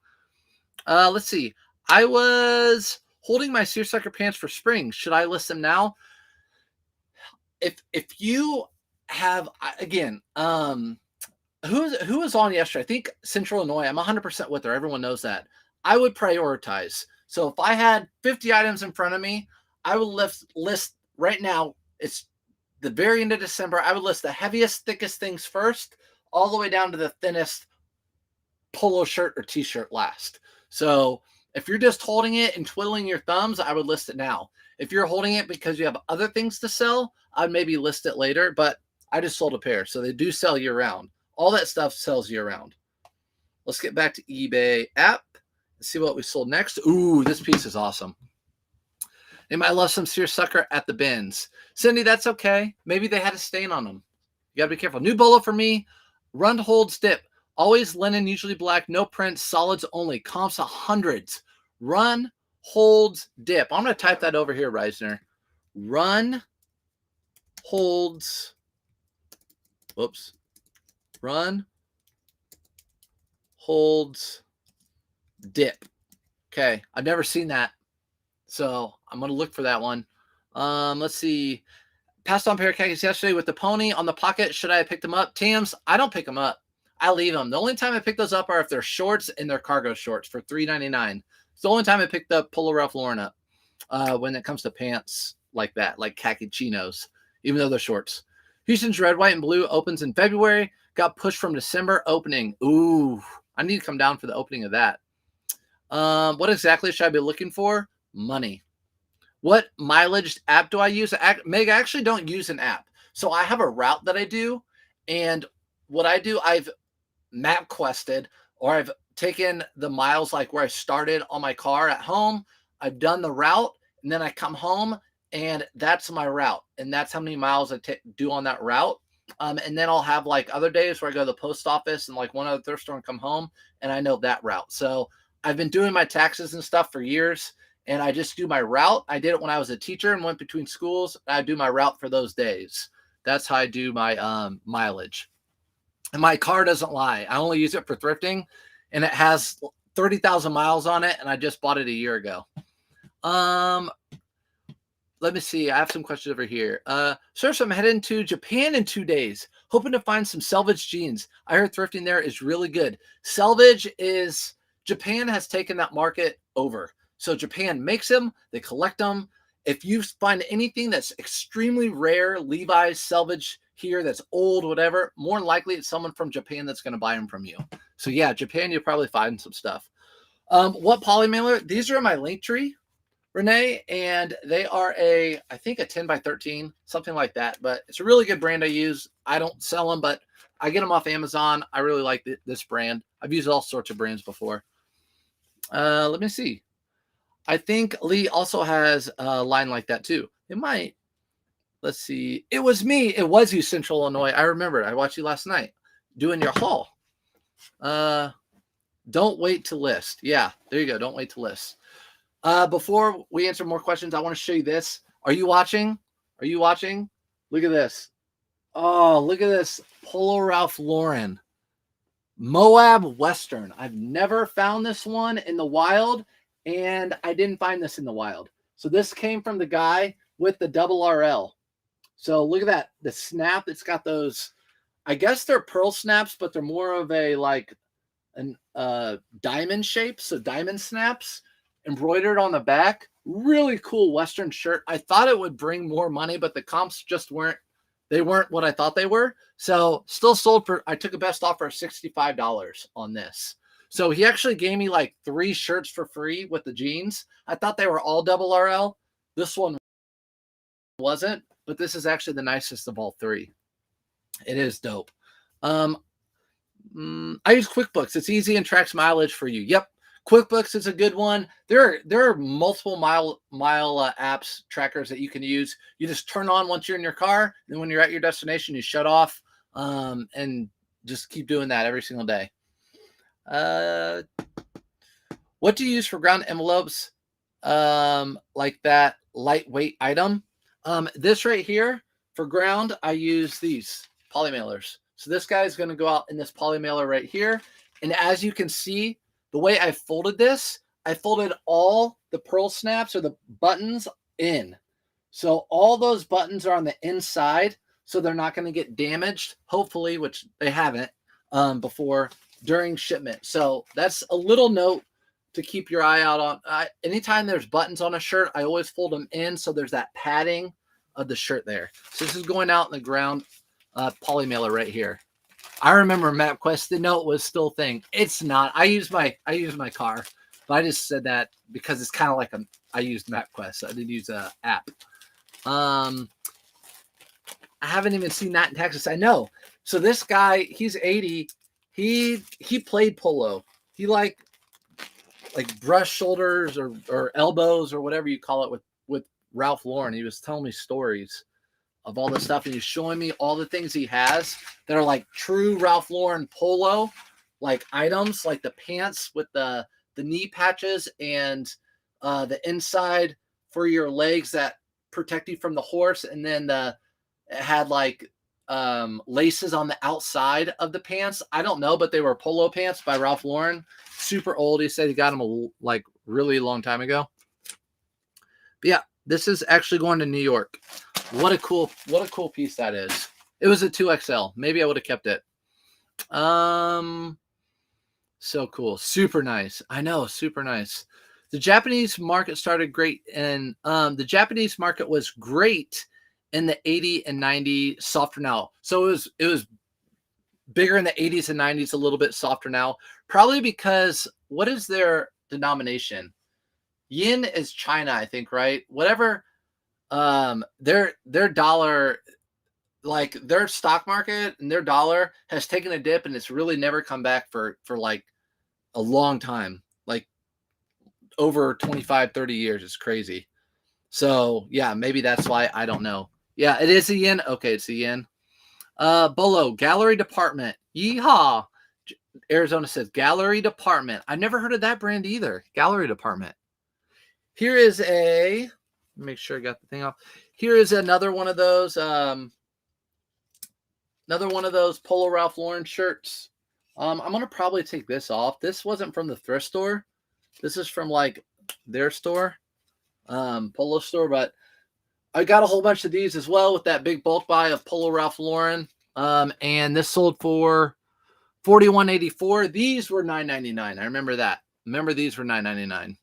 Let's see. I was holding my seersucker pants for spring. Should I list them now? If you have, again, who was on yesterday? I think Central Illinois. I'm 100% with her. Everyone knows that. I would prioritize. So if I had 50 items in front of me, I would list right now. It's the very end of December. I would list the heaviest, thickest things first, all the way down to the thinnest polo shirt or t-shirt last. So if you're just holding it and twiddling your thumbs, I would list it now. If you're holding it because you have other things to sell, I'd maybe list it later, but I just sold a pair. So they do sell year round. All that stuff sells year round. Let's get back to eBay app and see what we sold next. Ooh, this piece is awesome. They might love some seersucker at the bins. Cindy, that's okay. Maybe they had a stain on them. You got to be careful. New bolo for me. Run, holds, dip. Always linen, usually black. No prints, solids only. Comps 100s. Run, holds, dip. I'm going to type that over here, Reisner. Run, holds, whoops. Run, holds, dip. Okay, I've never seen that. So I'm going to look for that one. Let's see. Passed on pair of khakis yesterday with the pony on the pocket. Should I have picked them up? Tams, I don't pick them up. I leave them. The only time I pick those up are if they're shorts and they're cargo shorts for $3.99. It's the only time I picked up Polo Ralph Lauren up when it comes to pants like that, like khaki chinos, even though they're shorts. Houston's red, white, and blue opens in February. Got pushed from December opening. Ooh, I need to come down for the opening of that. What exactly should I be looking for? Money. What mileage app do I use? Meg, I actually don't use an app. So I have a route that I do. And what I do, I've MapQuested, or I've taken the miles like where I started on my car at home. I've done the route, and then I come home, and that's my route. And that's how many miles I do on that route. And then I'll have like other days where I go to the post office and like one other thrift store and come home, and I know that route. So I've been doing my taxes and stuff for years, and I just do my route. I did it when I was a teacher and went between schools. I do my route for those days. That's how I do my mileage. And my car doesn't lie. I only use it for thrifting, and it has 30,000 miles on it, and I just bought it a year ago. Let me see. I have some questions over here. Sir, so I'm heading to Japan in 2 days, hoping to find some selvage jeans. I heard thrifting there is really good. Selvage is, Japan has taken that market over. So Japan makes them, they collect them. If you find anything that's extremely rare, Levi's selvage here, that's old, whatever, more than likely it's someone from Japan that's going to buy them from you. So yeah, Japan, you'll probably find some stuff. What poly mailer? These are in my link tree, Renee, and they are I think a 10 by 13, something like that. But it's a really good brand I use. I don't sell them, but I get them off Amazon. I really like this brand. I've used all sorts of brands before. Let me see. I think Lee also has a line like that too. It might. Let's see. It was me. It was you, Central Illinois. I remember. I watched you last night doing your haul. Don't wait to list. Yeah, there you go. Don't wait to list. Before we answer more questions, I want to show you this. Are you watching? Are you watching? Look at this. Oh, look at this. Polo Ralph Lauren. Moab Western. I've never found this one in the wild, and I didn't find this in the wild. So this came from the guy with the double RL. So look at that. The snap, it's got those, I guess they're pearl snaps, but they're more of a like an diamond shape. So diamond snaps embroidered on the back. Really cool Western shirt. I thought it would bring more money, but the comps just weren't what I thought they were. So still sold for, I took a best offer of $65 on this. So he actually gave me like 3 shirts for free with the jeans. I thought they were all double RL. This one wasn't, but this is actually the nicest of all 3. It is dope. I use QuickBooks. It's easy and tracks mileage for you. Yep. QuickBooks is a good one. There are multiple mile apps, trackers that you can use. You just turn on once you're in your car. Then when you're at your destination, you shut off and just keep doing that every single day. What do you use for ground envelopes? like that lightweight item. This right here for ground, I use these poly mailers. So this guy is going to go out in this poly mailer right here. And as you can see, the way I folded this, I folded all the pearl snaps or the buttons in. So all those buttons are on the inside, so they're not going to get damaged, hopefully, which they haven't before during shipment. So that's a little note to keep your eye out on. Anytime there's buttons on a shirt, I always fold them in so there's that padding of the shirt there. So this is going out in the ground poly mailer right here. I remember MapQuest, the note was still a thing. It's not. I use my car, but I just said that because it's kind of like I used MapQuest. So I did use a app. I haven't even seen that in Texas. I know. So this guy, he's 80. He played polo. He like brush shoulders or elbows or whatever you call it with Ralph Lauren. He was telling me stories of all the stuff, and he's showing me all the things he has that are like true Ralph Lauren polo like items, like the pants with the knee patches and the inside for your legs that protect you from the horse, and then it had like laces on the outside of the pants. I don't know, but they were polo pants by Ralph Lauren. Super old. He said he got them like really long time ago. But yeah, this is actually going to New York. What a cool piece that is. It was a 2XL. Maybe I would have kept it. So cool. Super nice. I know, super nice. The Japanese market started great, and the Japanese market was great in the 80 and 90, softer now. So it was bigger in the 80s and 90s, a little bit softer now. Probably because what is their denomination? Yen is China, I think, right? Whatever. Their dollar, like their stock market and their dollar has taken a dip, and it's really never come back for like a long time, like over 25, 30 years. It's crazy. So yeah, maybe that's why. I don't know. Yeah, it is a yen. Okay, it's a yen. Bolo, gallery department. Yeehaw. Arizona says gallery department. I've never heard of that brand either. Gallery department. Here is make sure I got the thing off. Here is another one of those Polo Ralph Lauren shirts. I'm gonna probably take this off. This wasn't from the thrift store. This is from like their store, Polo store. But I got a whole bunch of these as well with that big bulk buy of Polo Ralph Lauren. And this sold for $41.84. These were $9.99. I remember that. Remember these were $9.99.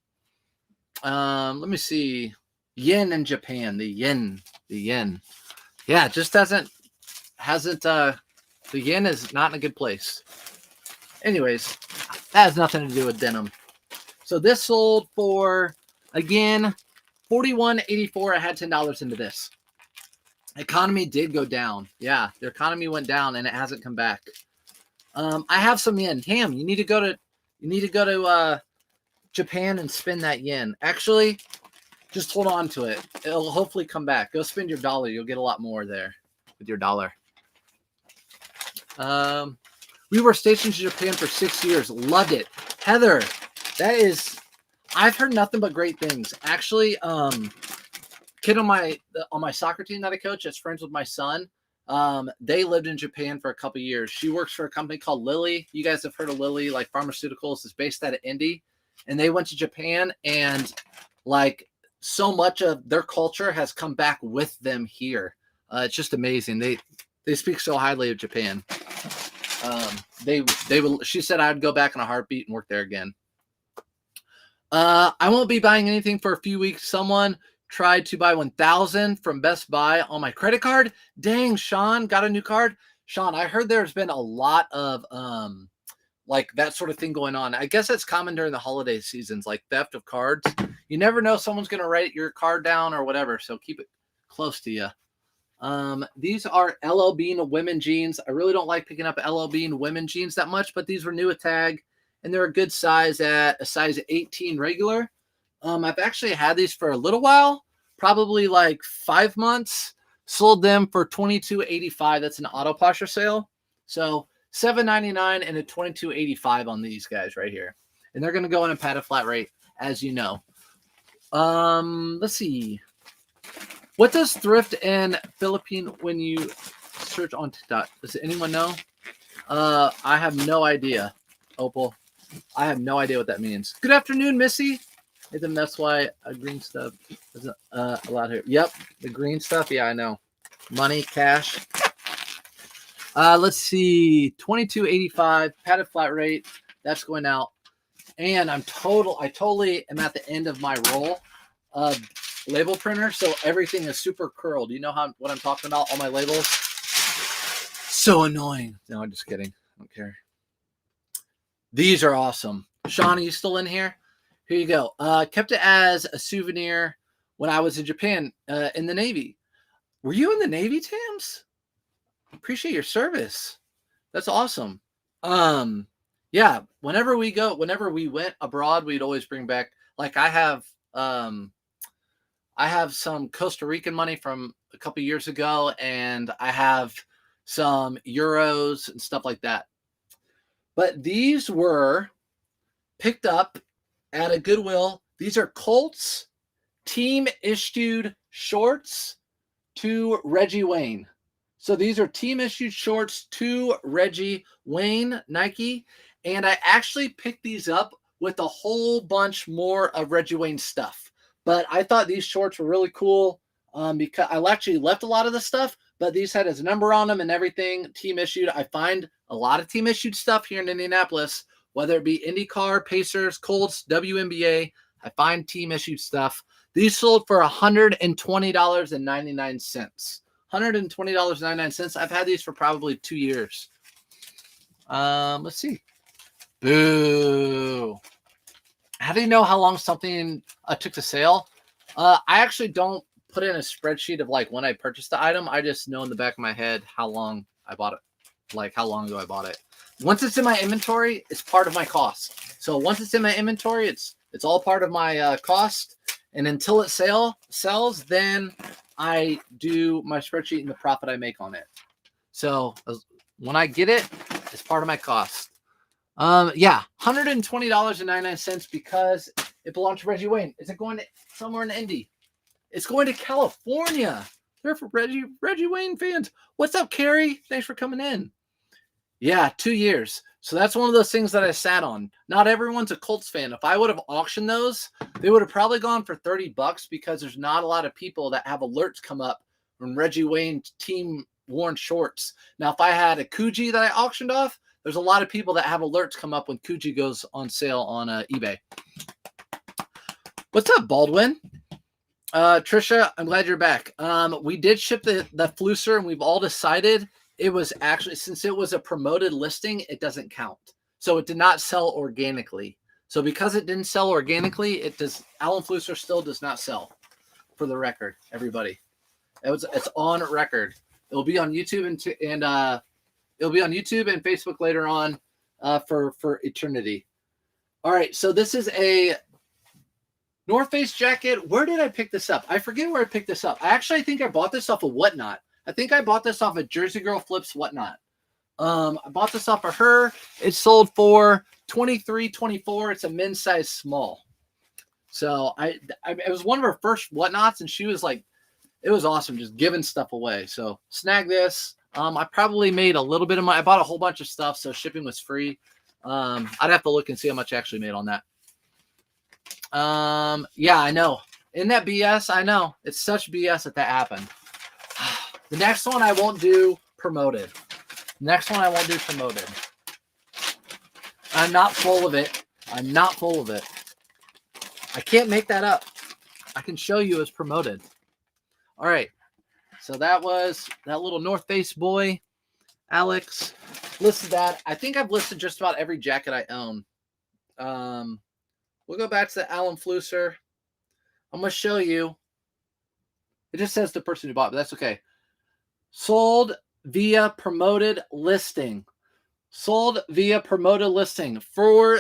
Let me see. Yen in Japan. The yen. Yeah, it just hasn't. The yen is not in a good place. Anyways, that has nothing to do with denim. So this sold for, again, $41.84. I had $10 into this. Economy did go down. Yeah, the economy went down and it hasn't come back. I have some yen. Ham, you need to go to Japan and spend that yen. Actually, just hold on to it. It'll hopefully come back. Go spend your dollar. You'll get a lot more there with your dollar. We were stationed in Japan for 6 years. Loved it. Heather, I've heard nothing but great things. Actually, kid on my soccer team that I coach that's friends with my son. They lived in Japan for a couple of years. She works for a company called Lilly. You guys have heard of Lilly, like pharmaceuticals. It's based out of Indy. And they went to Japan, and like so much of their culture has come back with them here. It's just amazing. They speak so highly of Japan. She said I'd go back in a heartbeat and work there again. I won't be buying anything for a few weeks. Someone tried to buy 1,000 from Best Buy on my credit card. Dang, Sean, got a new card. Sean, I heard there's been a lot of like that sort of thing going on. I guess that's common during the holiday seasons, like theft of cards. You never know, someone's going to write your card down or whatever, so keep it close to you. These are LL Bean women jeans. I really don't like picking up LL Bean women jeans that much, but these were new at Tag, and they're a good size at a size 18 regular. I've actually had these for a little while, probably like 5 months. Sold them for $22.85. That's an auto posture sale. So $7.99 and a $22.85 on these guys right here. And they're going to go in a padded flat rate, as you know. Let's see. What does thrift in Philippine when you search on TikTok? Does anyone know? I have no idea, Opal. I have no idea what that means. Good afternoon, Missy. Nathan, that's why green stuff isn't allowed here. Yep, the green stuff. Yeah, I know. Money, cash. Let's see. 22.85 padded flat rate. That's going out. And I totally am at the end of my roll of label printer, so everything is super curled. You know what I'm talking about? All my labels. So annoying. No, I'm just kidding. I don't care. These are awesome. Sean, are you still in here? Here you go. Kept it as a souvenir when I was in Japan in the Navy. Were you in the Navy, Tams? Appreciate your service. That's awesome. Yeah, whenever we went abroad, we'd always bring back, like I have some Costa Rican money from a couple years ago, and I have some euros and stuff like that. But these were picked up at a Goodwill. These are Colts team issued shorts to Reggie Wayne. So these are team issued shorts to Reggie Wayne, Nike. And I actually picked these up with a whole bunch more of Reggie Wayne stuff. But I thought these shorts were really cool because I actually left a lot of the stuff, but these had his number on them and everything, team issued. I find a lot of team issued stuff here in Indianapolis, whether it be IndyCar, Pacers, Colts, WNBA. I find team issued stuff. These sold for $120.99. $120.99. I've had these for probably 2 years. Let's see. Boo. How do you know how long something took to sale? I actually don't put in a spreadsheet of like when I purchased the item. I just know in the back of my head how long I bought it, like how long ago I bought it. Once it's in my inventory, it's part of my cost. So once it's in my inventory, it's all part of my cost. And until it sells, then I do my spreadsheet and the profit I make on it. So when I get it, it's part of my cost. Yeah, $120.99 because it belongs to Reggie Wayne. Is it going to somewhere in Indy? It's going to California. They're for Reggie Wayne fans. What's up, Carrie? Thanks for coming in. Yeah, 2 years. So that's one of those things that I sat on. Not everyone's a Colts fan. If I would have auctioned those, they would have probably gone for $30 because there's not a lot of people that have alerts come up from Reggie Wayne team worn shorts. Now, if I had a Coogee that I auctioned off, there's a lot of people that have alerts come up when Coogee goes on sale on eBay. What's up, Baldwin? Trisha, I'm glad you're back. We did ship the Flusser, and we've all decided it was actually, since it was a promoted listing, it doesn't count. So it did not sell organically. So because it didn't sell organically, Alan Flusser still does not sell, for the record, everybody. It's on record. It'll be on YouTube and it'll be on YouTube and Facebook later on for eternity. All right, so this is a North Face jacket. Where did I pick this up? I forget where I picked this up. I think I bought this off of Whatnot. I think I bought this off of Jersey Girl Flips Whatnot. I bought this off of her. It sold for $23.24. It's a men's size small. So it was one of her first Whatnots, and she was like, it was awesome, just giving stuff away. So snag this. I probably made a little bit of money. I bought a whole bunch of stuff, so shipping was free. I'd have to look and see how much I actually made on that. Yeah, I know. Isn't that BS? I know. It's such BS that happened. The next one I won't do promoted. I'm not full of it. I can't make that up. I can show you as promoted. All right. So that was that little North Face boy. Alex listed that. I think I've listed just about every jacket I own. We'll go back to the Alan Flusser. I'm going to show you. It just says the person who bought it, but that's okay. Sold via promoted listing. For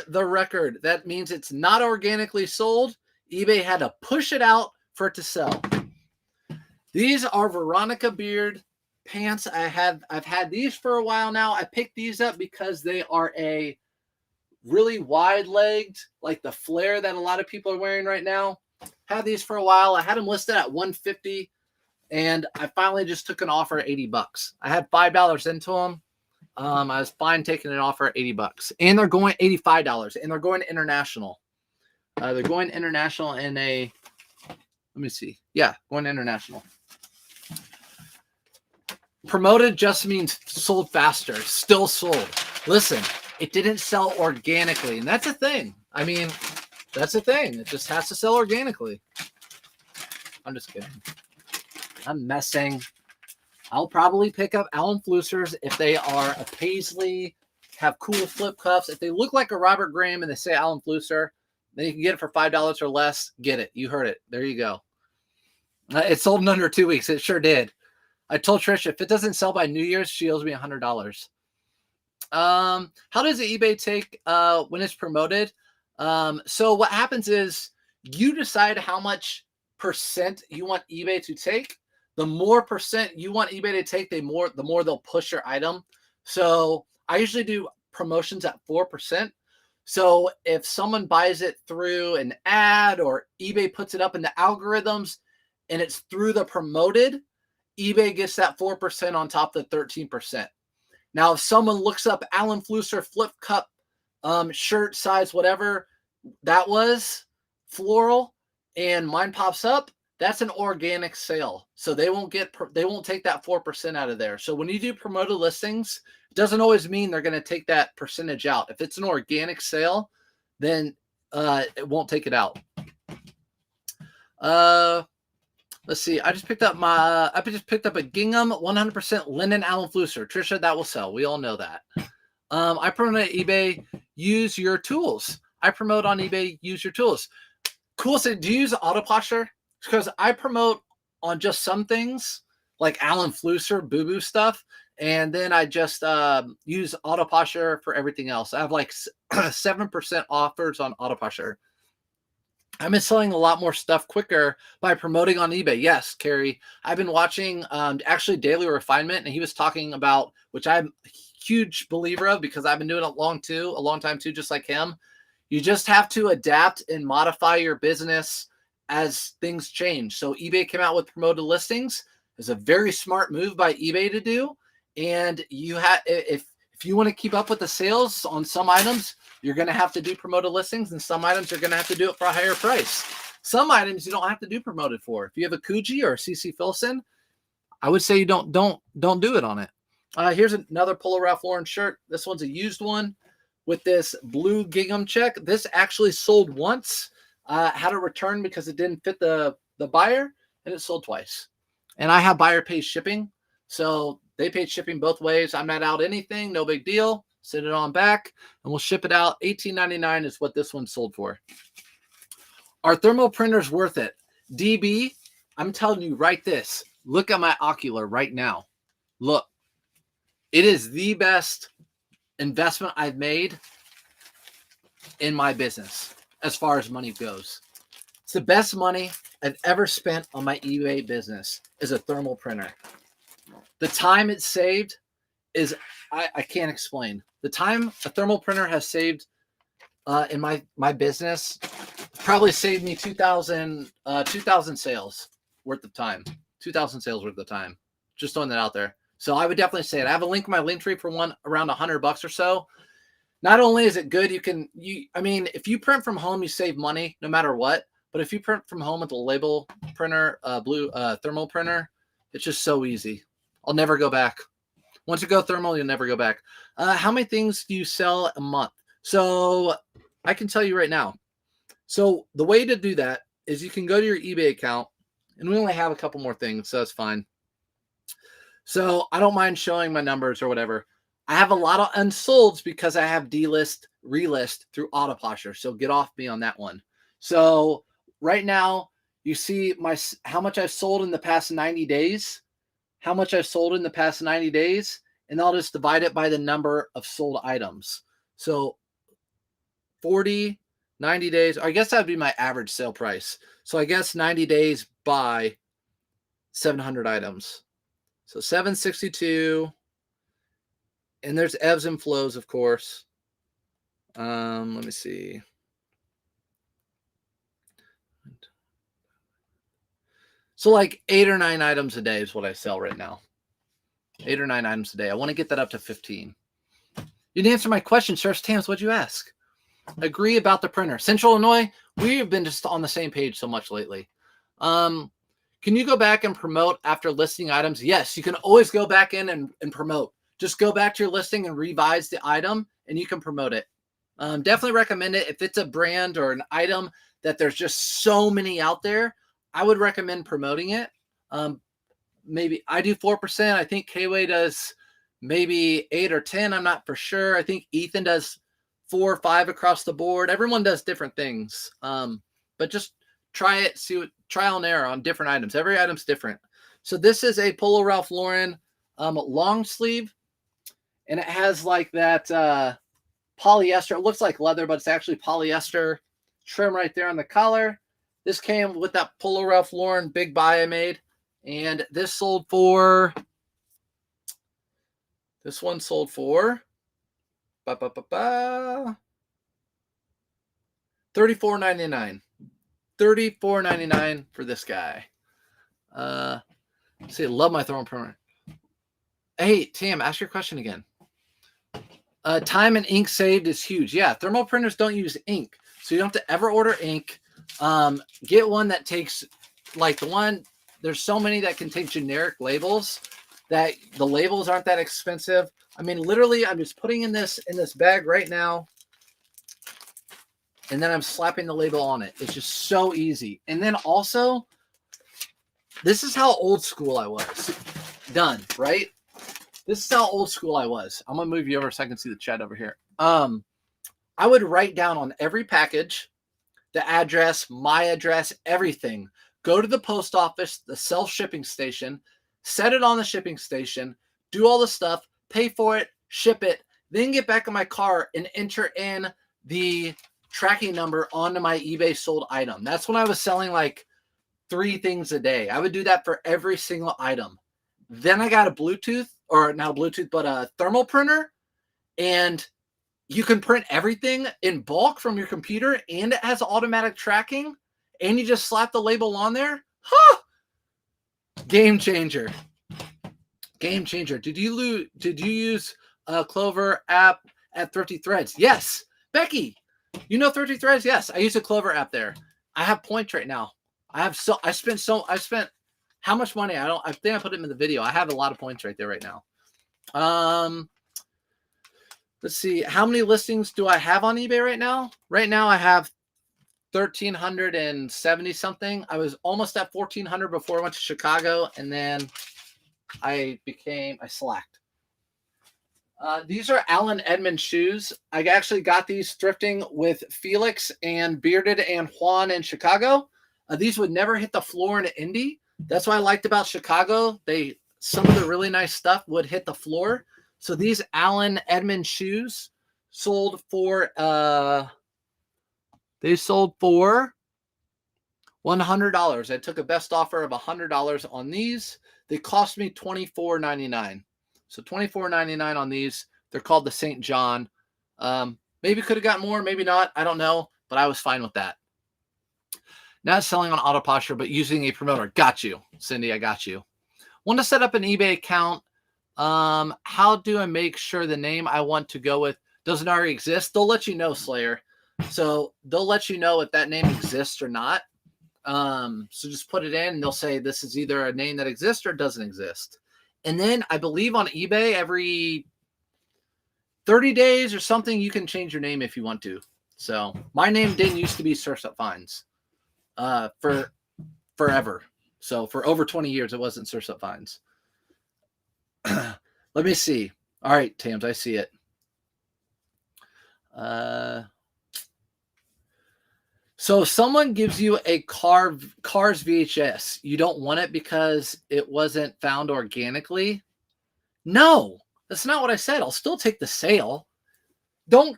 the record, that means it's not organically sold. eBay had to push it out for it to sell. These are Veronica Beard pants. I've had these for a while now. I picked these up because they are a really wide-legged, like the flare that a lot of people are wearing right now. Had these for a while. I had them listed at 150, and I finally just took an offer at 80 bucks. I had $5 into them. I was fine taking an offer at 80 bucks, and they're going $85, and they're going international. They're going international in a, let me see. Yeah, going international. Promoted just means sold faster, still sold. Listen, it didn't sell organically, and that's a thing. I mean, that's a thing. It just has to sell organically. I'm just kidding. I'm messing. I'll probably pick up Alan Flusers if they are a Paisley, have cool flip cuffs. If they look like a Robert Graham and they say Alan Fluser, then you can get it for $5 or less. Get it. You heard it. There you go. It sold in under 2 weeks. It sure did. I told Trish if it doesn't sell by New Year's, she owes me $100. How does the eBay take when it's promoted? So what happens is you decide how much percent you want eBay to take. The more percent you want eBay to take, the more they'll push your item. So I usually do promotions at 4%. So if someone buys it through an ad or eBay puts it up in the algorithms and it's through the promoted, eBay gets that 4% on top of the 13%. Now, if someone looks up Alan Flusser flip cup shirt size, whatever that was, floral, and mine pops up, that's an organic sale. So they won't take that 4% out of there. So when you do promoted listings, it doesn't always mean they're going to take that percentage out. If it's an organic sale, then it won't take it out. Let's see. I just picked up a gingham 100% linen Alan Flusser. Trisha, that will sell. We all know that. I promote on eBay, use your tools. I promote on eBay, use your tools. Cool. So do you use Auto Posture? Because I promote on just some things like Alan Flusser, boo-boo stuff. And then I just use Auto Posture for everything else. I have like 7% offers on Auto Posture. I've been selling a lot more stuff quicker by promoting on eBay. Yes, Carrie. I've been watching actually Daily Refinement, and he was talking about, which I'm a huge believer of because I've been doing it a long time too, just like him. You just have to adapt and modify your business as things change. So eBay came out with promoted listings. It's a very smart move by eBay to do. And you have, if you want to keep up with the sales on some items, you're going to have to do promoted listings, and some items you're going to have to do it for a higher price. Some items you don't have to do promoted for. If you have a Coogee or a CC Filson, I would say you don't do it on it. Here's another Polo Ralph Lauren shirt. This one's a used one with this blue gingham check. This actually sold once. Had it returned because it didn't fit the buyer, and it sold twice. And I have buyer pays shipping, so they paid shipping both ways. I'm not out anything, no big deal. Send it on back, and we'll ship it out. $18.99 is what this one sold for. Are thermal printers worth it? DB, I'm telling you right this. Look at my Ocular right now. Look, it is the best investment I've made in my business as far as money goes. It's the best money I've ever spent on my eBay business is a thermal printer. The time it saved is, I can't explain. The time a thermal printer has saved in my business probably saved me 2,000 sales worth of time. 2,000 sales worth of time. Just throwing that out there. So I would definitely say it. I have a link in my link tree for one around $100 or so. Not only is it good, I mean, if you print from home, you save money no matter what. But if you print from home with a label printer, blue thermal printer, it's just so easy. I'll never go back. Once you go thermal, you'll never go back. How many things do you sell a month? So I can tell you right now. So the way to do that is you can go to your eBay account, and we only have a couple more things, so that's fine. So I don't mind showing my numbers or whatever. I have a lot of unsolds because I have delist, relist through Auto Posture. So get off me on that one. So right now you see how much I've sold in the past 90 days, how much I've sold in the past 90 days, and I'll just divide it by the number of sold items. So 40, 90 days, I guess that would be my average sale price. So I guess 90 days by 700 items. So 762. And there's ebbs and flows, of course. Let me see. So like 8 or 9 items a day is what I sell right now. 8 or 9 items a day. I want to get that up to 15. You didn't answer my question, Sheriff Tams. What'd you ask? Agree about the printer. Central Illinois, we have been just on the same page so much lately. Can you go back and promote after listing items? Yes, you can always go back in and promote. Just go back to your listing and revise the item, and you can promote it. Definitely recommend it. If it's a brand or an item that there's just so many out there, I would recommend promoting it. Maybe I do 4%. I think K-Way does maybe 8 or 10. I'm not for sure. I think Ethan does 4 or 5 across the board. Everyone does different things. But just try it, see what trial and error on different items. Every item's different. So this is a Polo Ralph Lauren long sleeve, and it has like that polyester. It looks like leather, but it's actually polyester trim right there on the collar. This came with that Polo Ralph Lauren big buy I made, and this sold for. This one sold for $34.99. $34.99 for this guy. See, love my thermal printer. Hey, Tam, ask your question again. Time and ink saved is huge. Yeah, thermal printers don't use ink, so you don't have to ever order ink. Get one that takes, like the one, there's so many that can take generic labels that the labels aren't that expensive. I mean, literally, I'm just putting in this bag right now, and then I'm slapping the label on it. It's just so easy. And then also, this is how old school I was. Done, right? This is how old school I was. I'm going to move you over so I can see the chat over here. I would write down on every package the address, my address, everything. Go to the post office, the self-shipping station, set it on the shipping station, do all the stuff, pay for it, ship it, then get back in my car and enter in the tracking number onto my eBay sold item. That's when I was selling like 3 things a day. I would do that for every single item. Then I got a Bluetooth, or not Bluetooth, but a thermal printer, and you can print everything in bulk from your computer, and it has automatic tracking, and you just slap the label on there. Huh! Game changer. Game changer. Did you use a Clover app at Thrifty Threads? Yes. Becky, you know Thrifty Threads? Yes. I use a Clover app there. I have points right now. I spent how much money? I think I put it in the video. I have a lot of points right there right now. Let's see. How many listings do I have on eBay right now? Right now I have 1,370 something. I was almost at 1,400 before I went to Chicago, and then I slacked. These are Allen Edmonds shoes. I actually got these thrifting with Felix and Bearded and Juan in Chicago. These would never hit the floor in Indy. That's what I liked about Chicago. Some of the really nice stuff would hit the floor. So these Allen Edmonds shoes sold for $100. I took a best offer of $100 on these. They cost me $24.99. So $24.99 on these. They're called the St. John. Maybe could have gotten more, maybe not. I don't know, but I was fine with that. Not selling on auto posture, but using a promoter. Got you, Cindy. I got you. Want to set up an eBay account. How do I make sure the name I want to go with doesn't already exist? They'll let you know, Slayer. So they'll let you know if that name exists or not. So just put it in and they'll say this is either a name that exists or doesn't exist. And then I believe on eBay every 30 days or something, you can change your name if you want to. So my name didn't used to be Surf's Up Finds for forever. So for over 20 years, it wasn't Surf's Up Finds. Let me see. All right, Tams, I see it. So if someone gives you a Cars VHS, you don't want it because it wasn't found organically? No, that's not what I said. I'll still take the sale. Don't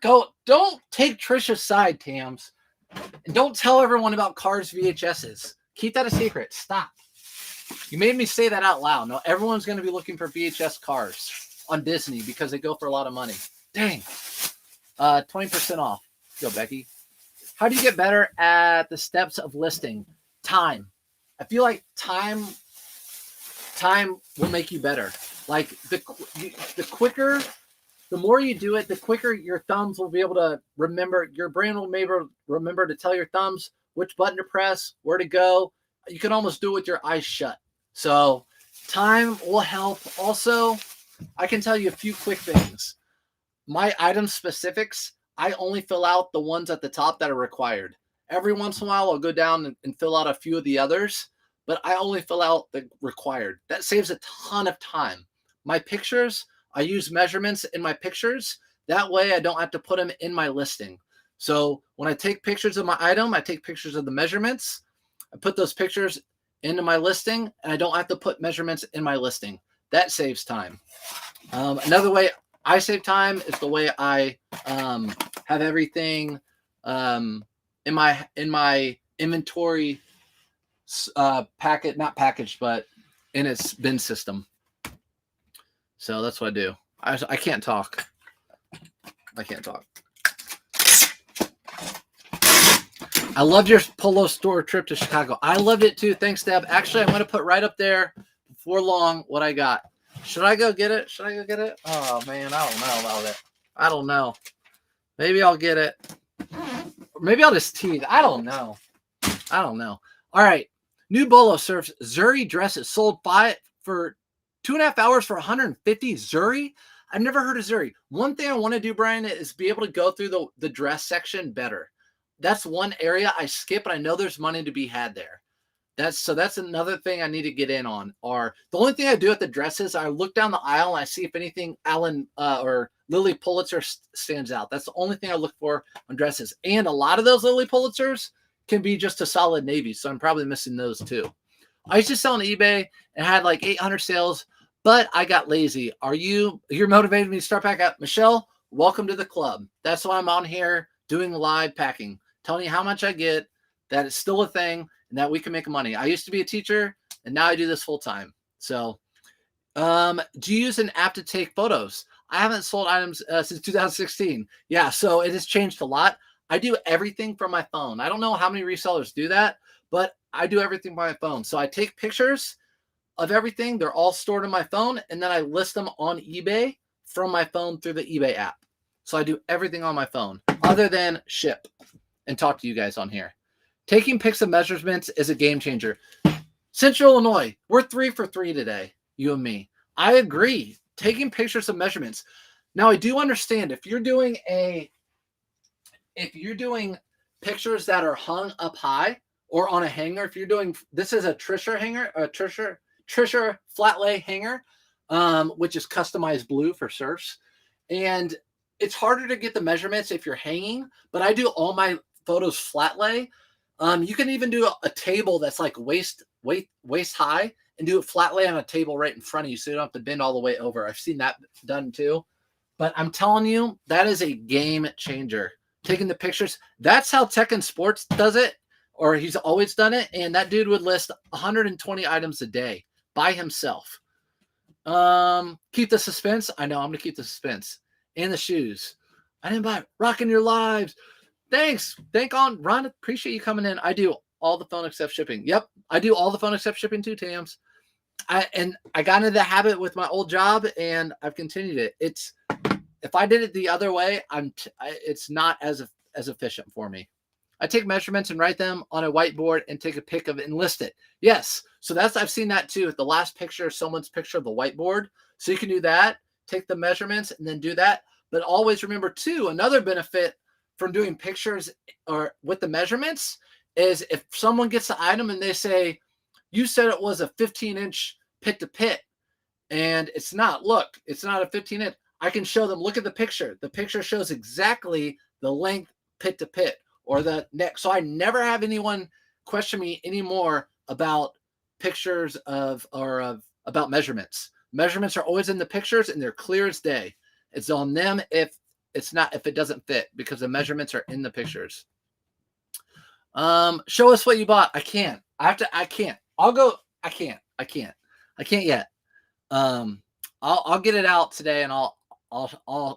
take Trisha's side, Tams. And don't tell everyone about Cars VHSs. Keep that a secret. Stop. You made me say that out loud. No, everyone's going to be looking for VHS cars on Disney because they go for a lot of money. Dang. 20% off. Go, Becky. How do you get better at the steps of listing? Time. I feel like time will make you better. Like the quicker, the more you do it, the quicker your thumbs will be able to remember. Your brain will maybe remember to tell your thumbs which button to press, where to go. You can almost do it with your eyes shut. So time will help. Also, I can tell you a few quick things. My item specifics, I only fill out the ones at the top that are required. Every once in a while, I'll go down and fill out a few of the others, but I only fill out the required. That saves a ton of time. My pictures, I use measurements in my pictures. That way I don't have to put them in my listing. So when I take pictures of my item, I take pictures of the measurements. I put those pictures into my listing, and I don't have to put measurements in my listing. That saves time. Another way I save time is the way I have everything in my inventory packet, not packaged, but in its bin system. So that's what I do. I can't talk. I can't talk. I loved your Polo store trip to Chicago. I loved it too. Thanks, Deb. Actually, I'm going to put right up there before long what I got. Should I go get it? Should I go get it? Oh, man, I don't know about it. I don't know. Maybe I'll get it. Or maybe I'll just tease. I don't know. I don't know. All right. New Bolo serves Zuri dresses. Sold for 2.5 hours for 150. Zuri? I've never heard of Zuri. One thing I want to do, Brian, is be able to go through the dress section better. That's one area I skip, and I know there's money to be had there. That's another thing I need to get in on. Or the only thing I do at the dresses, I look down the aisle and I see if anything Alan or Lily Pulitzer stands out. That's the only thing I look for on dresses. And a lot of those Lily Pulitzers can be just a solid navy, so I'm probably missing those too. I used to sell on eBay and had like 800 sales, but I got lazy. You're motivated me to start back up? Michelle, welcome to the club. That's why I'm on here doing live packing, telling you how much I get, that it's still a thing, and that we can make money. I used to be a teacher, and now I do this full time. So, do you use an app to take photos? I haven't sold items since 2016. Yeah, so it has changed a lot. I do everything from my phone. I don't know how many resellers do that, but I do everything by my phone. So I take pictures of everything. They're all stored in my phone, and then I list them on eBay from my phone through the eBay app. So I do everything on my phone other than ship and talk to you guys on here. Taking pics of measurements is a game changer. Central Illinois, we're 3 for 3 today, you and me. I agree. Taking pictures of measurements. Now, I do understand if you're doing pictures that are hung up high or on a hanger, if you're doing, this is a Trisha hanger, a Trisha flat lay hanger, which is customized blue for surfs. And it's harder to get the measurements if you're hanging, but I do all my photos flat lay. You can even do a table that's like waist high and do it flat lay on a table right in front of you so you don't have to bend all the way over. I've seen that done too. But I'm telling you, that is a game changer. Taking the pictures. That's how Tekken Sports does it, or he's always done it. And that dude would list 120 items a day by himself. Keep the suspense. I know I'm going to keep the suspense. And the shoes. I didn't buy it. Rocking your lives. Thanks. Thank on Ron. Appreciate you coming in. I do all the phone except shipping. Yep. I do all the phone except shipping too, Tams. I got into the habit with my old job and I've continued it. If I did it the other way, it's not as efficient for me. I take measurements and write them on a whiteboard and take a pic of it and list it. Yes. So I've seen that too. At the last picture, someone's picture of the whiteboard. So you can do that, take the measurements and then do that. But always remember too, another benefit from doing pictures or with the measurements is if someone gets the item and they say, you said it was a 15-inch pit to pit and it's not. Look, it's not a 15-inch. I can show them, look at the picture. The picture shows exactly the length pit to pit or the neck. So I never have anyone question me anymore about pictures about measurements. Measurements are always in the pictures and they're clear as day. It's on them if it doesn't fit because the measurements are in the pictures. Show us what you bought. I can't. I can't. I can't yet. I'll get it out today and I'll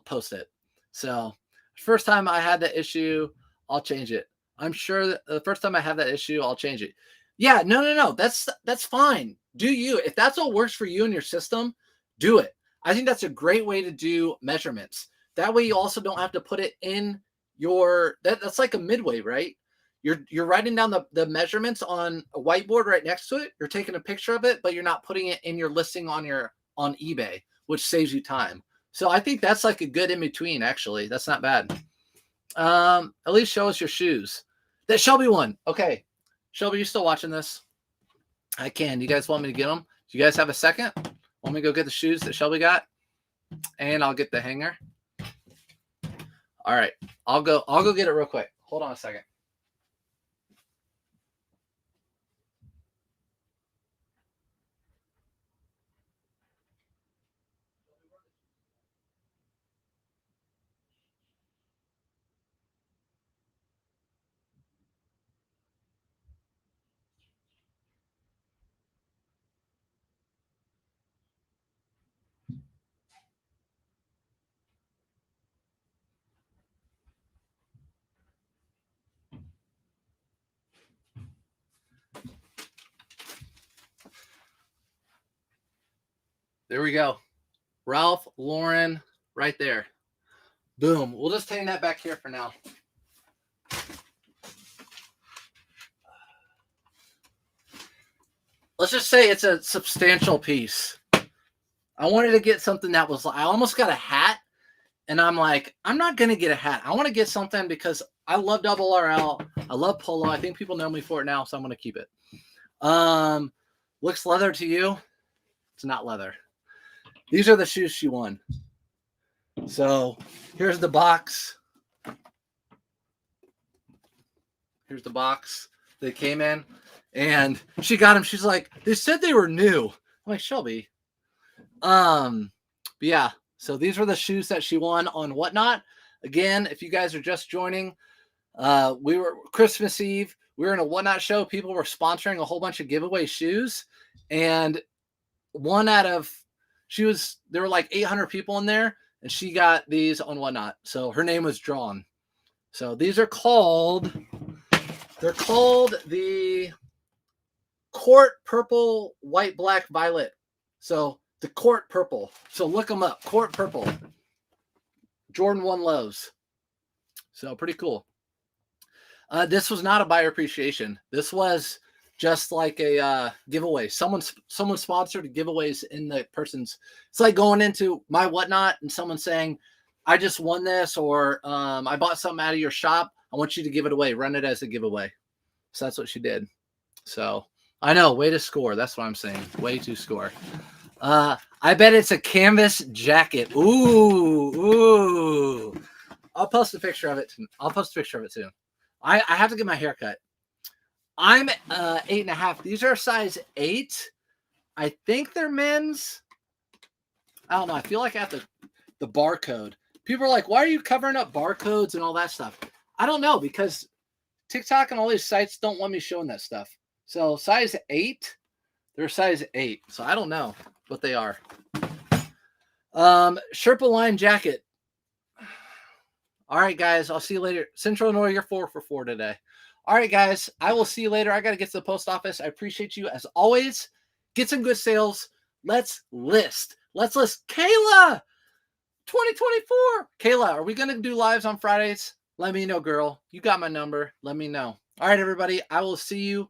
post it. So first time I had that issue, I'll change it. I'm sure that the first time I have that issue, I'll change it. Yeah, no. That's fine. Do you. If that's what works for you and your system, do it. I think that's a great way to do measurements. That way you also don't have to put it in that's like a midway, right? You're writing down the measurements on a whiteboard right next to it. You're taking a picture of it, but you're not putting it in your listing on eBay, which saves you time. So I think that's like a good in between, actually. That's not bad. At least show us your shoes. That Shelby one. Okay. Shelby, you still watching this? I can. You guys want me to get them? Do you guys have a second? Want me to go get the shoes that Shelby got? And I'll get the hanger. All right. I'll go get it real quick. Hold on a second. There we go. Ralph Lauren right there. Boom. We'll just hang that back here for now. Let's just say it's a substantial piece. I wanted to get something that was, I almost got a hat, and I'm like, I'm not going to get a hat. I want to get something because I love Double RL. I love Polo. I think people know me for it now, so I'm going to keep it. Looks leather to you? It's not leather. These are the shoes she won. So here's the box. Here's the box they came in, and she got them. She's like, they said they were new. I'm like, Shelby. But yeah, so these were the shoes that she won on Whatnot. Again, if you guys are just joining, we were Christmas Eve. We were in a Whatnot show. People were sponsoring a whole bunch of giveaway shoes, and there were like 800 people in there, and she got these on Whatnot. So her name was drawn. So these are called the Court Purple, White, Black, Violet. So the Court Purple. So look them up. Court Purple. Jordan 1 Lows. So pretty cool. This was not a buyer appreciation. This was just like a giveaway. Someone sponsored giveaways in the person's. It's like going into my Whatnot and someone saying, I just won this, or I bought something out of your shop. I want you to give it away. Run it as a giveaway. So that's what she did. So I know, way to score. That's what I'm saying. Way to score. I bet it's a canvas jacket. Ooh. I'll post a picture of it. I'll post a picture of it soon. I have to get my hair cut. I'm 8.5. These are size 8. I think they're men's. I don't know. I feel like I have the barcode. People are like, why are you covering up barcodes and all that stuff? I don't know, because TikTok and all these sites don't want me showing that stuff. So size 8, they're size 8. So I don't know what they are. Sherpa line jacket. All right, guys. I'll see you later. Central Illinois, you're 4 for 4 today. All right, guys. I will see you later. I got to get to the post office. I appreciate you as always. Get some good sales. Let's list. Kayla, 2024. Kayla, are we going to do lives on Fridays? Let me know, girl. You got my number. Let me know. All right, everybody. I will see you